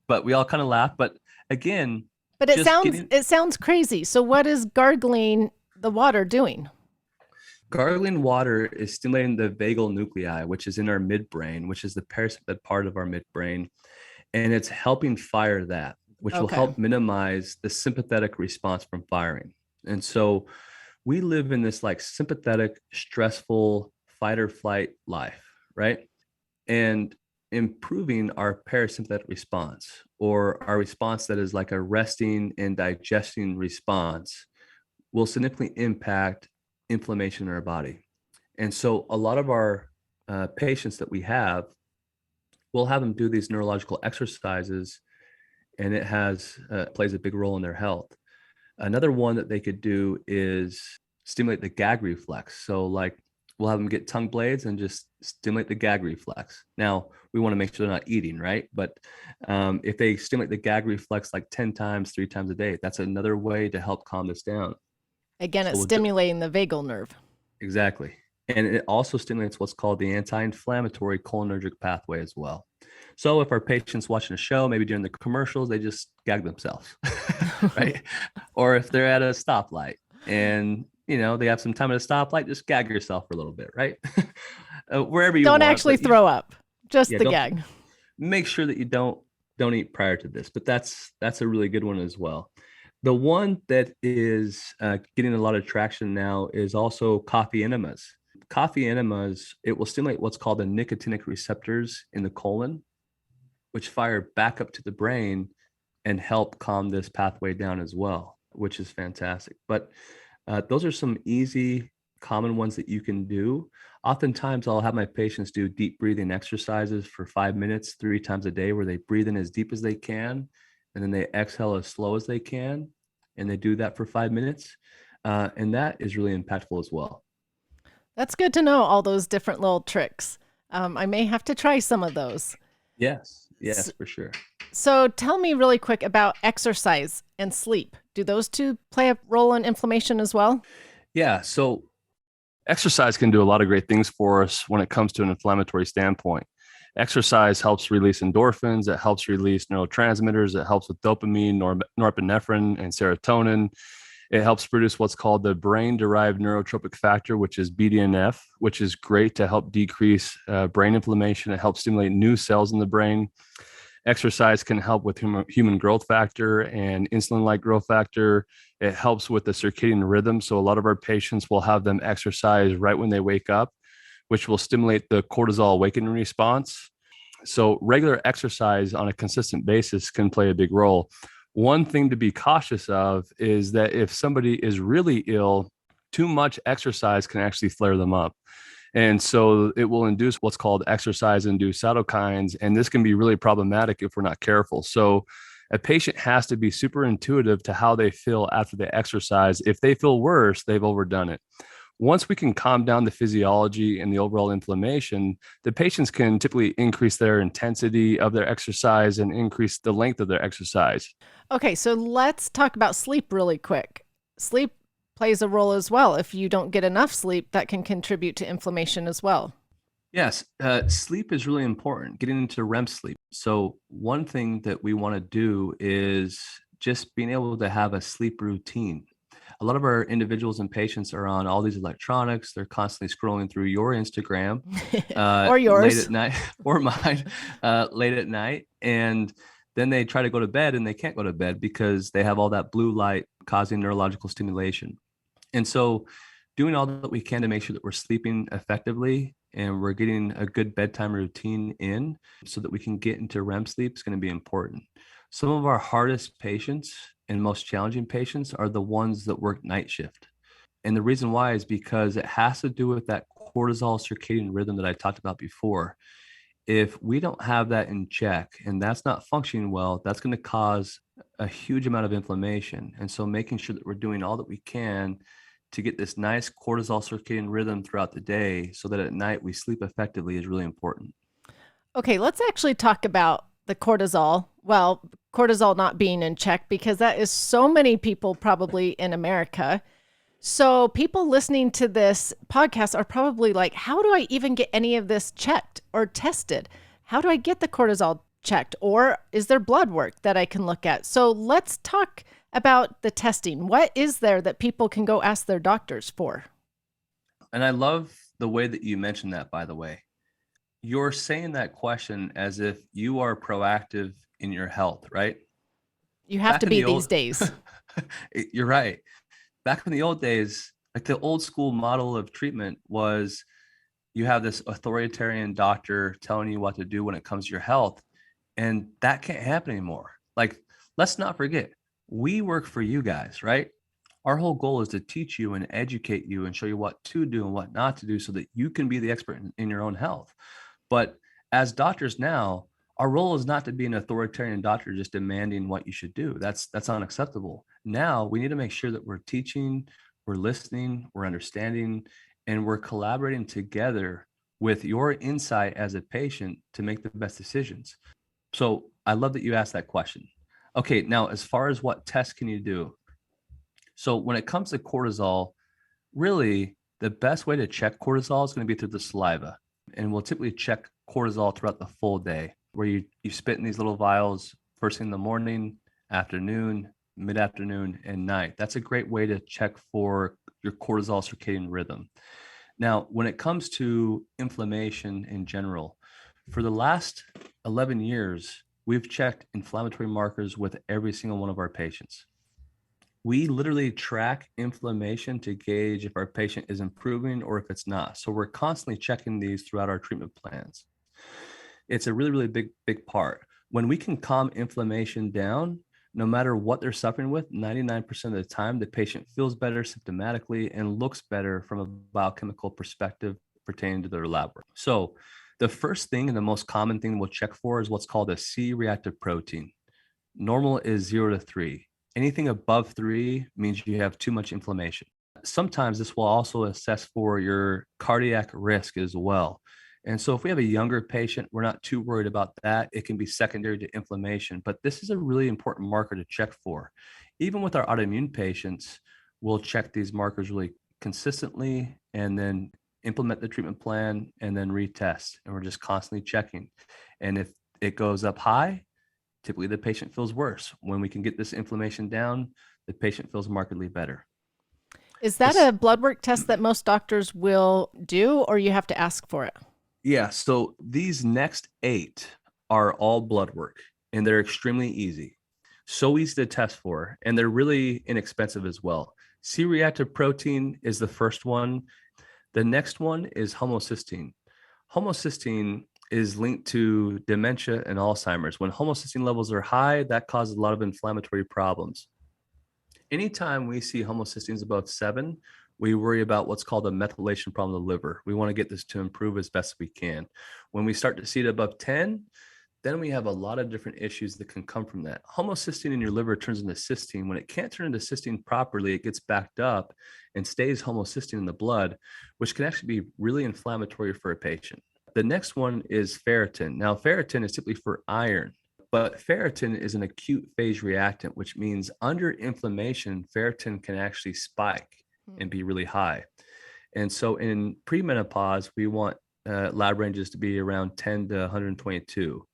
But we all kind of laugh. But again, But it sounds crazy. So what is gargling the water doing? Gargling water is stimulating the vagal nuclei, which is in our midbrain, which is the parasympathetic part of our midbrain. And it's helping fire that, which will help minimize the sympathetic response from firing. And so we live in this like sympathetic, stressful fight or flight life, right? And improving our parasympathetic response, or our response that is like a resting and digesting response, will significantly impact inflammation in our body. And so a lot of our patients that we have, we'll have them do these neurological exercises, and it plays a big role in their health. Another one that they could do is stimulate the gag reflex. So like we'll have them get tongue blades and just stimulate the gag reflex. Now we want to make sure they're not eating, right? But if they stimulate the gag reflex like 10 times, 3 times a day, that's another way to help calm this down. Again, it's stimulating the vagal nerve. Exactly. And it also stimulates what's called the anti-inflammatory cholinergic pathway as well. So if our patient's watching a show, maybe during the commercials, they just gag themselves, right? Or if they're at a stoplight and, you know, they have some time at a stoplight, just gag yourself for a little bit, right? Wherever you don't actually throw up, just the gag. Make sure that you don't eat prior to this, but that's a really good one as well. The one that is getting a lot of traction now is also coffee enemas. Coffee enemas, it will stimulate what's called the nicotinic receptors in the colon, which fire back up to the brain and help calm this pathway down as well, which is fantastic. But those are some easy, common ones that you can do. Oftentimes, I'll have my patients do deep breathing exercises for 5 minutes, 3 times a day, where they breathe in as deep as they can, and then they exhale as slow as they can, and they do that for 5 minutes. And that is really impactful as well. That's good to know, all those different little tricks. I may have to try some of those. Yes, for sure. So tell me really quick about exercise and sleep. Do those two play a role in inflammation as well? Yeah, so exercise can do a lot of great things for us when it comes to an inflammatory standpoint. Exercise helps release endorphins, it helps release neurotransmitters, it helps with dopamine, norepinephrine, and serotonin. It helps produce what's called the brain-derived neurotrophic factor, which is BDNF, which is great to help decrease brain inflammation. It helps stimulate new cells in the brain. Exercise can help with human growth factor and insulin-like growth factor. It helps with the circadian rhythm. So a lot of our patients will have them exercise right when they wake up, which will stimulate the cortisol awakening response. So regular exercise on a consistent basis can play a big role. One thing to be cautious of is that if somebody is really ill, too much exercise can actually flare them up. And so it will induce what's called exercise-induced cytokines, and this can be really problematic if we're not careful. So a patient has to be super intuitive to how they feel after they exercise. If they feel worse, they've overdone it. Once we can calm down the physiology and the overall inflammation, the patients can typically increase their intensity of their exercise and increase the length of their exercise. Okay, so let's talk about sleep really quick. Sleep plays a role as well. If you don't get enough sleep, that can contribute to inflammation as well. Yes, sleep is really important, getting into REM sleep. So one thing that we want to do is just being able to have a sleep routine. A lot of our individuals and patients are on all these electronics. They're constantly scrolling through your Instagram or yours late at night, or mine late at night. And then they try to go to bed and they can't go to bed because they have all that blue light causing neurological stimulation. And so doing all that we can to make sure that we're sleeping effectively and we're getting a good bedtime routine in so that we can get into REM sleep is going to be important. Some of our hardest patients and most challenging patients are the ones that work night shift. And the reason why is because it has to do with that cortisol circadian rhythm that I talked about before. If we don't have that in check and that's not functioning well, that's going to cause a huge amount of inflammation. And so making sure that we're doing all that we can to get this nice cortisol circadian rhythm throughout the day so that at night we sleep effectively is really important. Okay, let's actually talk about the cortisol. Well, cortisol not being in check, because that is so many people probably in America. So people listening to this podcast are probably like, how do I even get any of this checked or tested? How do I get the cortisol checked? Or is there blood work that I can look at? So let's talk about the testing. What is there that people can go ask their doctors for? And I love the way that you mentioned that, by the way. You're saying that question as if you are proactive in your health, right? You have Back to in be the these old, days. you're right. Back in the old days, like the old school model of treatment was you have this authoritarian doctor telling you what to do when it comes to your health. And that can't happen anymore. Like, let's not forget, we work for you guys, right? Our whole goal is to teach you and educate you and show you what to do and what not to do so that you can be the expert in your own health. But as doctors now, our role is not to be an authoritarian doctor just demanding what you should do. That's unacceptable. Now we need to make sure that we're teaching, we're listening, we're understanding, and we're collaborating together with your insight as a patient to make the best decisions. So I love that you asked that question. Okay, now as far as what tests can you do? So when it comes to cortisol, really the best way to check cortisol is going to be through the saliva. And we'll typically check cortisol throughout the full day, where you spit in these little vials first thing in the morning, afternoon, mid-afternoon, and night. That's a great way to check for your cortisol circadian rhythm. Now, when it comes to inflammation in general, for the last 11 years, we've checked inflammatory markers with every single one of our patients. We literally track inflammation to gauge if our patient is improving or if it's not. So we're constantly checking these throughout our treatment plans. It's a really, really big part. When we can calm inflammation down, no matter what they're suffering with, 99% of the time, the patient feels better symptomatically and looks better from a biochemical perspective pertaining to their lab work. So the first thing and the most common thing we'll check for is what's called a C-reactive protein. Normal is 0 to 3. Anything above 3 means you have too much inflammation. Sometimes this will also assess for your cardiac risk as well. And so if we have a younger patient, we're not too worried about that. It can be secondary to inflammation, but this is a really important marker to check for. Even with our autoimmune patients, we'll check these markers really consistently and then implement the treatment plan and then retest. And we're just constantly checking. And if it goes up high, typically the patient feels worse. When we can get this inflammation down, the patient feels markedly better. Is that This, a blood work test that most doctors will do, or you have to ask for it? yeah, so these next 8 are all blood work and they're extremely easy. So easy to test for, and they're really inexpensive as well. C-reactive protein is the first one. The next one is homocysteine. Homocysteine is linked to dementia and Alzheimer's. When homocysteine levels are high, that causes a lot of inflammatory problems. Anytime we see homocysteines above 7, we worry about what's called a methylation problem of the liver. We want to get this to improve as best we can. When we start to see it above 10, then we have a lot of different issues that can come from that. Homocysteine in your liver turns into cysteine. When it can't turn into cysteine properly, it gets backed up and stays homocysteine in the blood, which can actually be really inflammatory for a patient. The next one is ferritin. Now, ferritin is typically for iron, but ferritin is an acute phase reactant, which means under inflammation, ferritin can actually spike and be really high. And so in premenopause, we want lab ranges to be around 10 to 122.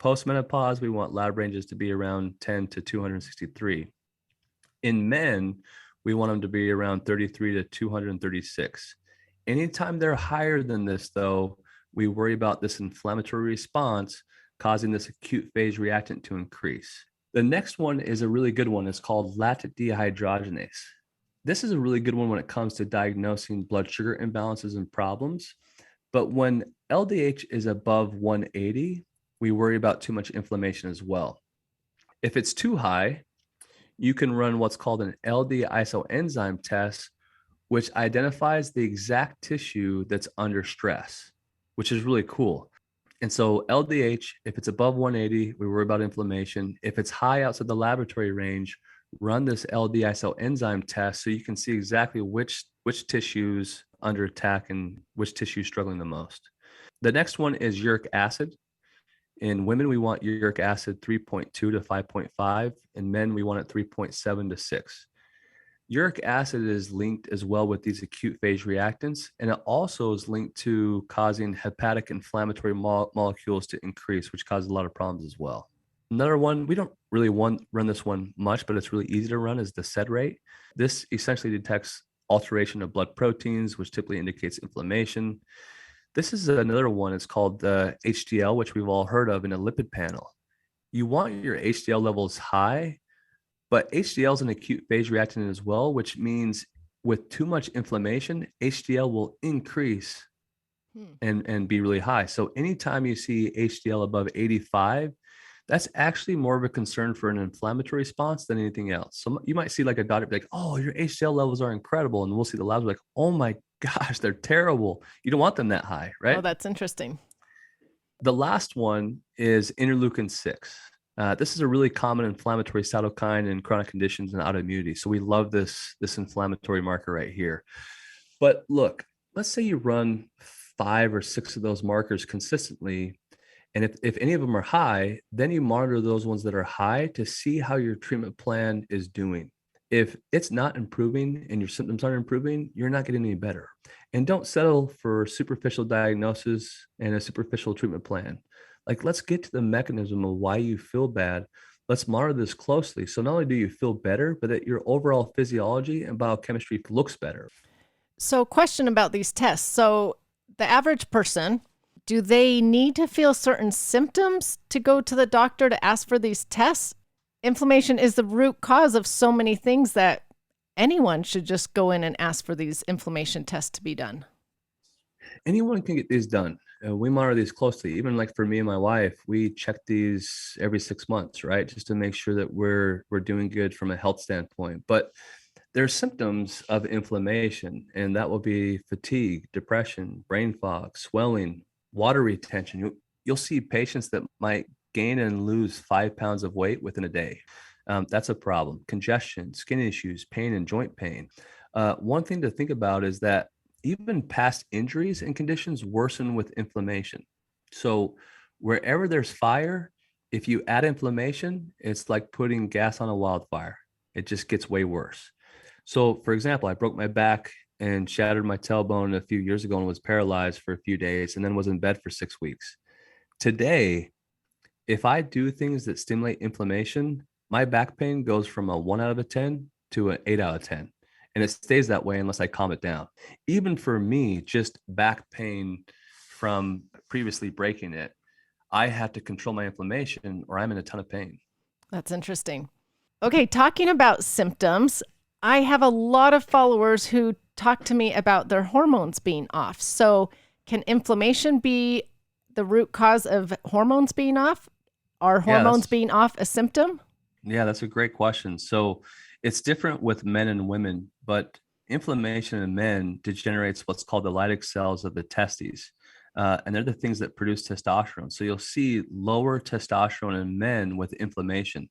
Postmenopause, we want lab ranges to be around 10 to 263. In men, we want them to be around 33 to 236. Anytime they're higher than this, though, we worry about this inflammatory response causing this acute phase reactant to increase. The next one is a really good one. It's called lactate dehydrogenase. This is a really good one when it comes to diagnosing blood sugar imbalances and problems. But when LDH is above 180, we worry about too much inflammation as well. If it's too high, you can run what's called an LD isoenzyme test, which identifies the exact tissue that's under stress, which is really cool. And so LDH, if it's above 180, we worry about inflammation. If it's high outside the laboratory range, run this LD isoenzyme test so you can see exactly which tissues under attack and which tissue is struggling the most. The next one is uric acid. In women, we want uric acid 3.2 to 5.5. In men, we want it 3.7 to 6. Uric acid is linked as well with these acute phase reactants, and it also is linked to causing hepatic inflammatory molecules to increase, which causes a lot of problems as well. Another one, we don't really run this one much, but it's really easy to run, is the SED rate. This essentially detects alteration of blood proteins, which typically indicates inflammation. This is another one. It's called the HDL, which we've all heard of in a lipid panel. You want your HDL levels high, but HDL is an acute phase reactant as well, which means with too much inflammation, HDL will increase and be really high. So anytime you see HDL above 85, that's actually more of a concern for an inflammatory response than anything else. So you might see like a doctor be like, oh, your HDL levels are incredible. And we'll see the labs like, oh my gosh, they're terrible. You don't want them that high, right? Oh, that's interesting. The last one is interleukin 6. This is a really common inflammatory cytokine in chronic conditions and autoimmunity. So we love this inflammatory marker right here. But look, let's say you run 5 or 6 of those markers consistently. And if any of them are high, then you monitor those ones that are high to see how your treatment plan is doing. If it's not improving and your symptoms aren't improving, you're not getting any better. And don't settle for superficial diagnosis and a superficial treatment plan. Like, let's get to the mechanism of why you feel bad. Let's monitor this closely. So not only do you feel better, but that your overall physiology and biochemistry looks better. So, question about these tests. So, the average person, do they need to feel certain symptoms to go to the doctor to ask for these tests? Inflammation is the root cause of so many things that anyone should just go in and ask for these inflammation tests to be done. Anyone can get these done. We monitor these closely. Even like for me and my wife, we check these every 6 months, right? Just to make sure that we're doing good from a health standpoint. But there's symptoms of inflammation, and that will be fatigue, depression, brain fog, swelling, water retention. You'll see patients that might gain and lose 5 pounds of weight within a day. That's a problem. Congestion, skin issues, pain, and joint pain. One thing to think about is that even past injuries and conditions worsen with inflammation. So wherever there's fire, if you add inflammation, it's like putting gas on a wildfire. It just gets way worse. So for example, I broke my back and shattered my tailbone a few years ago and was paralyzed for a few days and then was in bed for 6 weeks. Today, if I do things that stimulate inflammation, my back pain goes from a 1 out of 10 to an 8 out of 10. And it stays that way unless I calm it down. Even for me, just back pain from previously breaking it, I have to control my inflammation or I'm in a ton of pain. That's interesting. Okay, talking about symptoms, I have a lot of followers who talk to me about their hormones being off. So can inflammation be the root cause of hormones being off? Are hormones being off a symptom? Yeah, that's a great question. So it's different with men and women, but inflammation in men degenerates what's called the Leydig cells of the testes. And they're the things that produce testosterone. So you'll see lower testosterone in men with inflammation.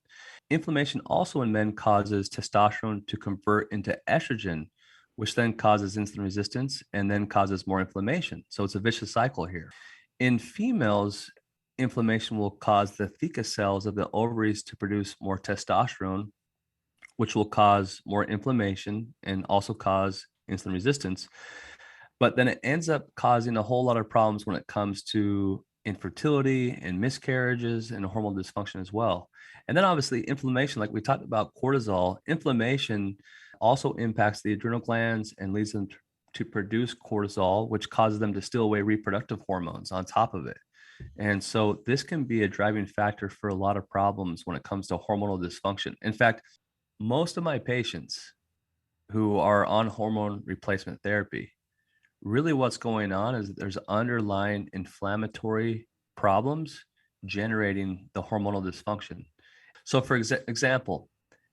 Inflammation also in men causes testosterone to convert into estrogen, which then causes insulin resistance and then causes more inflammation. So it's a vicious cycle here. In females, inflammation will cause the theca cells of the ovaries to produce more testosterone, which will cause more inflammation and also cause insulin resistance. But then it ends up causing a whole lot of problems when it comes to infertility and miscarriages and hormonal dysfunction as well. And then obviously inflammation, like we talked about cortisol, inflammation also impacts the adrenal glands and leads them to produce cortisol, which causes them to steal away reproductive hormones on top of it. And so this can be a driving factor for a lot of problems when it comes to hormonal dysfunction. In fact, most of my patients who are on hormone replacement therapy, really what's going on is there's underlying inflammatory problems generating the hormonal dysfunction. So for example,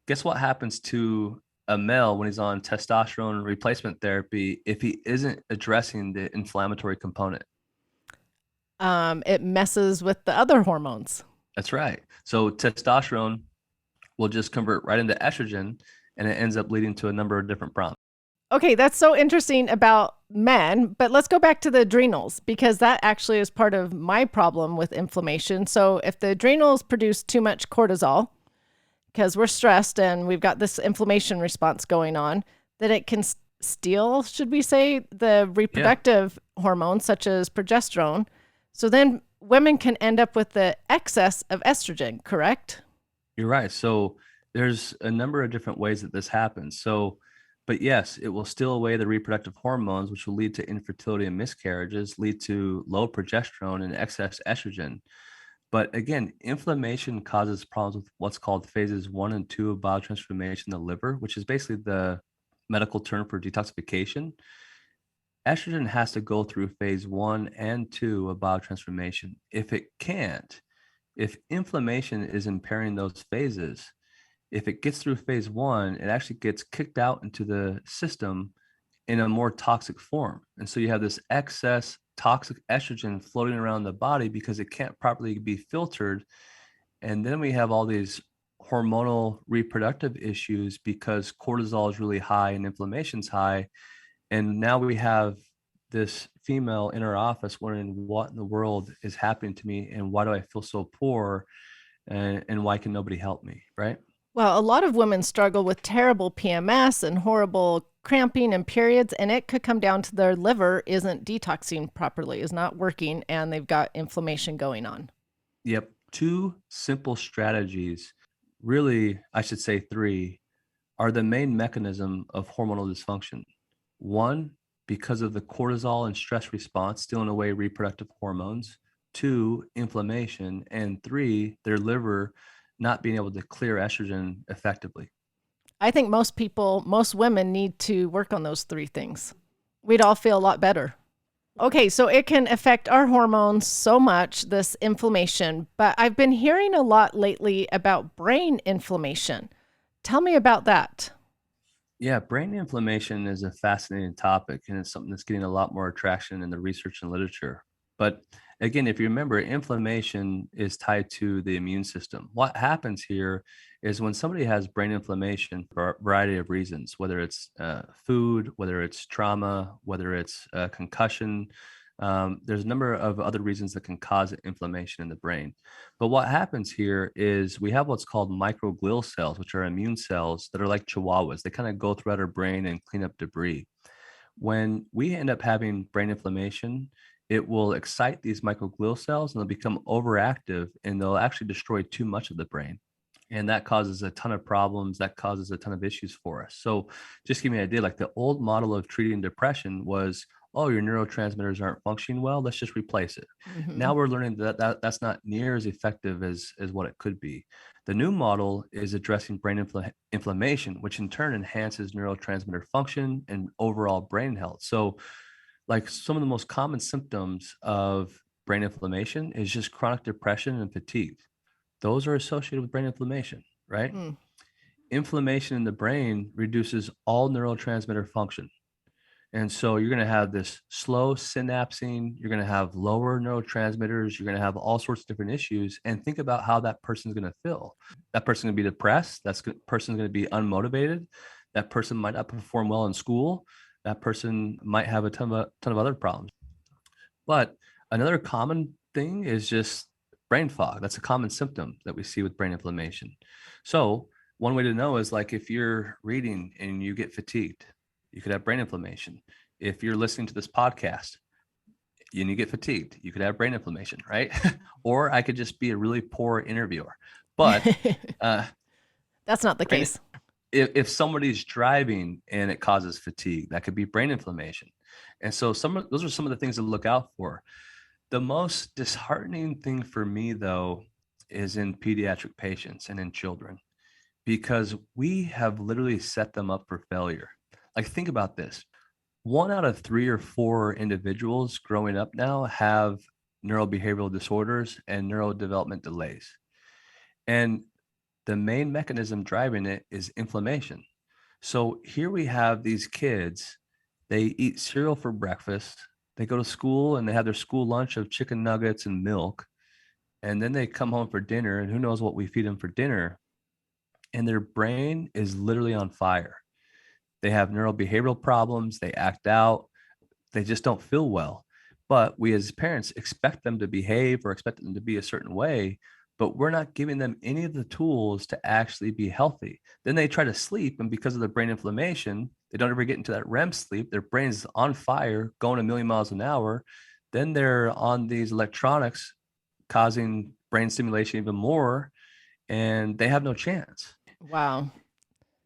guess what happens to a male when he's on testosterone replacement therapy if he isn't addressing the inflammatory component? It messes with the other hormones. That's right. So testosterone will just convert right into estrogen, and it ends up leading to a number of different problems. Okay, that's so interesting about men, but let's go back to the adrenals because that actually is part of my problem with inflammation. So if the adrenals produce too much cortisol, because we're stressed and we've got this inflammation response going on, that it can steal, should we say, the Yeah, reproductive hormones such as progesterone. So then women can end up with the excess of estrogen, correct? you're right. So there's a number of different ways that this happens. So, but yes, it will steal away the reproductive hormones, which will lead to infertility and miscarriages, lead to low progesterone and excess estrogen. But again, inflammation causes problems with what's called phases 1 and 2 of biotransformation in the liver, which is basically the medical term for detoxification. Estrogen has to go through phase 1 and 2 of biotransformation. If it can't, if inflammation is impairing those phases, if it gets through phase 1, it actually gets kicked out into the system in a more toxic form. And so you have this excess toxic estrogen floating around the body because it can't properly be filtered. And then we have all these hormonal reproductive issues because cortisol is really high and inflammation's high. And now we have this female in our office wondering what in the world is happening to me and why do I feel so poor, and why can nobody help me, right? Well, a lot of women struggle with terrible PMS and horrible cramping and periods, and it could come down to their liver isn't detoxing properly, is not working, and they've got inflammation going on. Yep. Two simple strategies, really, I should say three, are the main mechanism of hormonal dysfunction. One, because of the cortisol and stress response stealing away reproductive hormones. Two, inflammation. And three, their liver not being able to clear estrogen effectively. I think most people, most women need to work on those three things. We'd all feel a lot better. Okay, so it can affect our hormones so much, this inflammation, but I've been hearing a lot lately about brain inflammation. Tell me about that. Yeah, brain inflammation is a fascinating topic, and it's something that's getting a lot more traction in the research and literature. But again, if you remember, inflammation is tied to the immune system. What happens here is when somebody has brain inflammation for a variety of reasons, whether it's food, whether it's trauma, whether it's concussion, there's a number of other reasons that can cause inflammation in the brain. But what happens here is we have what's called microglial cells, which are immune cells that are like chihuahuas. They kind of go throughout our brain and clean up debris. When we end up having brain inflammation, it will excite these microglial cells and they'll become overactive and they'll actually destroy too much of the brain. And that causes a ton of problems. That causes a ton of issues for us. So, just to give you an idea, like the old model of treating depression was, oh, your neurotransmitters aren't functioning well, let's just replace it. Mm-hmm. Now we're learning that's not near as effective as what it could be. The new model is addressing brain inflammation, which in turn enhances neurotransmitter function and overall brain health. So, like some of the most common symptoms of brain inflammation is just chronic depression and fatigue. Those are associated with brain inflammation, right? Mm. Inflammation in the brain reduces all neurotransmitter function. And so you're going to have this slow synapsing, you're going to have lower neurotransmitters, you're going to have all sorts of different issues. And think about how that person's going to feel. That person's going to be depressed. Person's going to be unmotivated. That person might not perform well in school. That person might have a ton of other problems. But another common thing is just brain fog. That's a common symptom that we see with brain inflammation. So one way to know is like if you're reading and you get fatigued, you could have brain inflammation. If you're listening to this podcast and you get fatigued, you could have brain inflammation, right? Or I could just be a really poor interviewer. But That's not the brain, case. if somebody's driving and it causes fatigue, that could be brain inflammation. And so those are some of the things to look out for. The most disheartening thing for me, though, is in pediatric patients and in children, because we have literally set them up for failure. Like, think about this. 1 out of 3 or 4 individuals growing up now have neurobehavioral disorders and neurodevelopment delays. And the main mechanism driving it is inflammation. So here we have these kids, they eat cereal for breakfast, they go to school and they have their school lunch of chicken nuggets and milk, and then they come home for dinner, and who knows what we feed them for dinner, and their brain is literally on fire. They have neurobehavioral problems, they act out, they just don't feel well. But we as parents expect them to behave or expect them to be a certain way, but we're not giving them any of the tools to actually be healthy. Then they try to sleep, and because of the brain inflammation, they don't ever get into that REM sleep. Their brain's on fire, going a million miles an hour. Then they're on these electronics, causing brain stimulation even more, and they have no chance. Wow.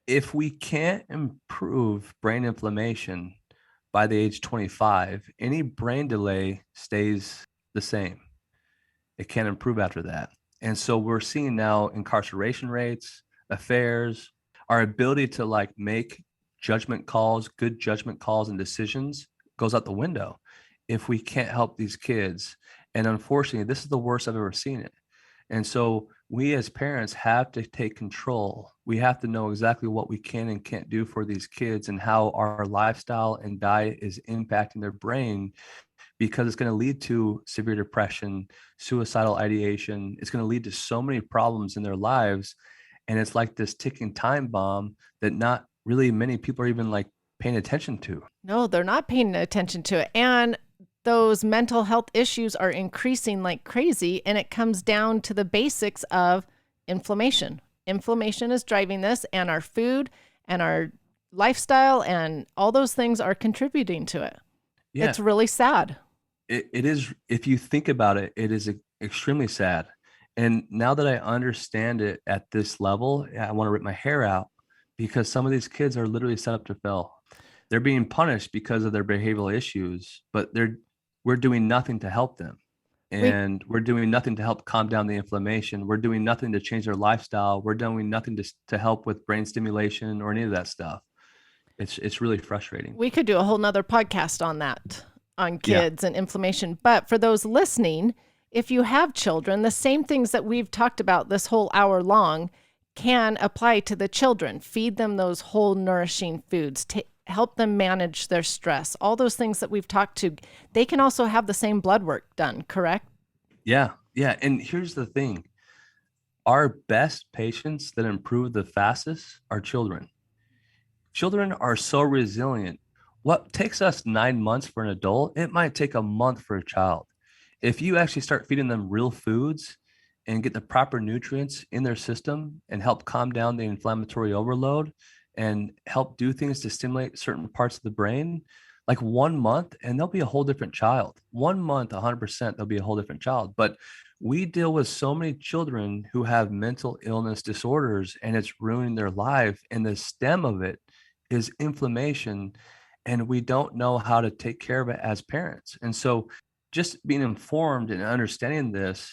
If we can't improve brain inflammation by the age 25, any brain delay stays the same. It can't improve after that. And so we're seeing now incarceration rates, affairs, our ability to like make judgment calls, good judgment calls and decisions goes out the window if we can't help these kids. And unfortunately, this is the worst I've ever seen it. And so we as parents have to take control. We have to know exactly what we can and can't do for these kids and how our lifestyle and diet is impacting their brain, because it's going to lead to severe depression, suicidal ideation. It's going to lead to so many problems in their lives. And it's like this ticking time bomb that not really many people are even like paying attention to. No, they're not paying attention to it. And those mental health issues are increasing like crazy. And it comes down to the basics of inflammation. Inflammation is driving this, and our food and our lifestyle and all those things are contributing to it. Yeah. It's really sad. It is. If you think about it, it is extremely sad. And now that I understand it at this level, I want to rip my hair out, because some of these kids are literally set up to fail. They're being punished because of their behavioral issues, but we're doing nothing to help them. And we're doing nothing to help calm down the inflammation. We're doing nothing to change their lifestyle. We're doing nothing to help with brain stimulation or any of that stuff. It's really frustrating. We could do a whole nother podcast on that, on kids and inflammation. But for those listening, if you have children, the same things that we've talked about this whole hour long can apply to the children. Feed them those whole nourishing foods, help them manage their stress. All those things that we've talked to, they can also have the same blood work done, correct? Yeah. And here's the thing. Our best patients that improve the fastest are children. Children are so resilient. What takes us 9 months for an adult, it might take a month for a child. If you actually start feeding them real foods and get the proper nutrients in their system and help calm down the inflammatory overload and help do things to stimulate certain parts of the brain, like 1 month, and they'll be a whole different child. 1 month, 100%, they'll be a whole different child. But we deal with so many children who have mental illness disorders, and it's ruining their life. And the stem of it is inflammation, and we don't know how to take care of it as parents. And so just being informed and understanding this,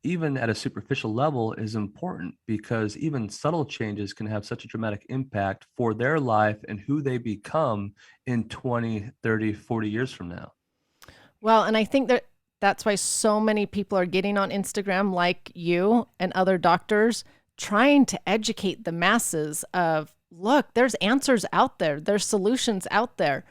even at a superficial level, is important, because even subtle changes can have such a dramatic impact for their life and who they become in 20, 30, 40 years from now. Well, and I think that's why so many people are getting on Instagram, like you and other doctors, trying to educate the masses of, look, there's answers out there. There's solutions out there,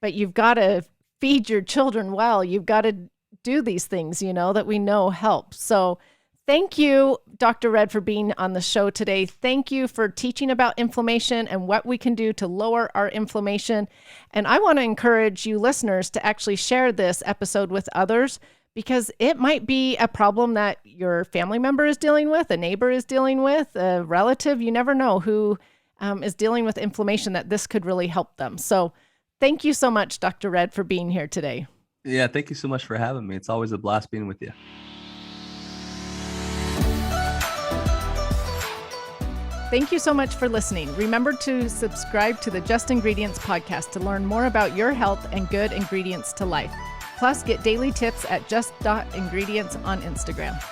but you've got to feed your children well. You've got to do these things, that we know help. So thank you, Dr. Red, for being on the show today. Thank you for teaching about inflammation and what we can do to lower our inflammation. And I want to encourage you listeners to actually share this episode with others, because it might be a problem that your family member is dealing with, a neighbor is dealing with, a relative. You never know who is dealing with inflammation, that this could really help them. So thank you so much, Dr. Red, for being here today. Yeah, thank you so much for having me. It's always a blast being with you. Thank you so much for listening. Remember to subscribe to the Just Ingredients podcast to learn more about your health and good ingredients to life. Plus, get daily tips at just.ingredients on Instagram.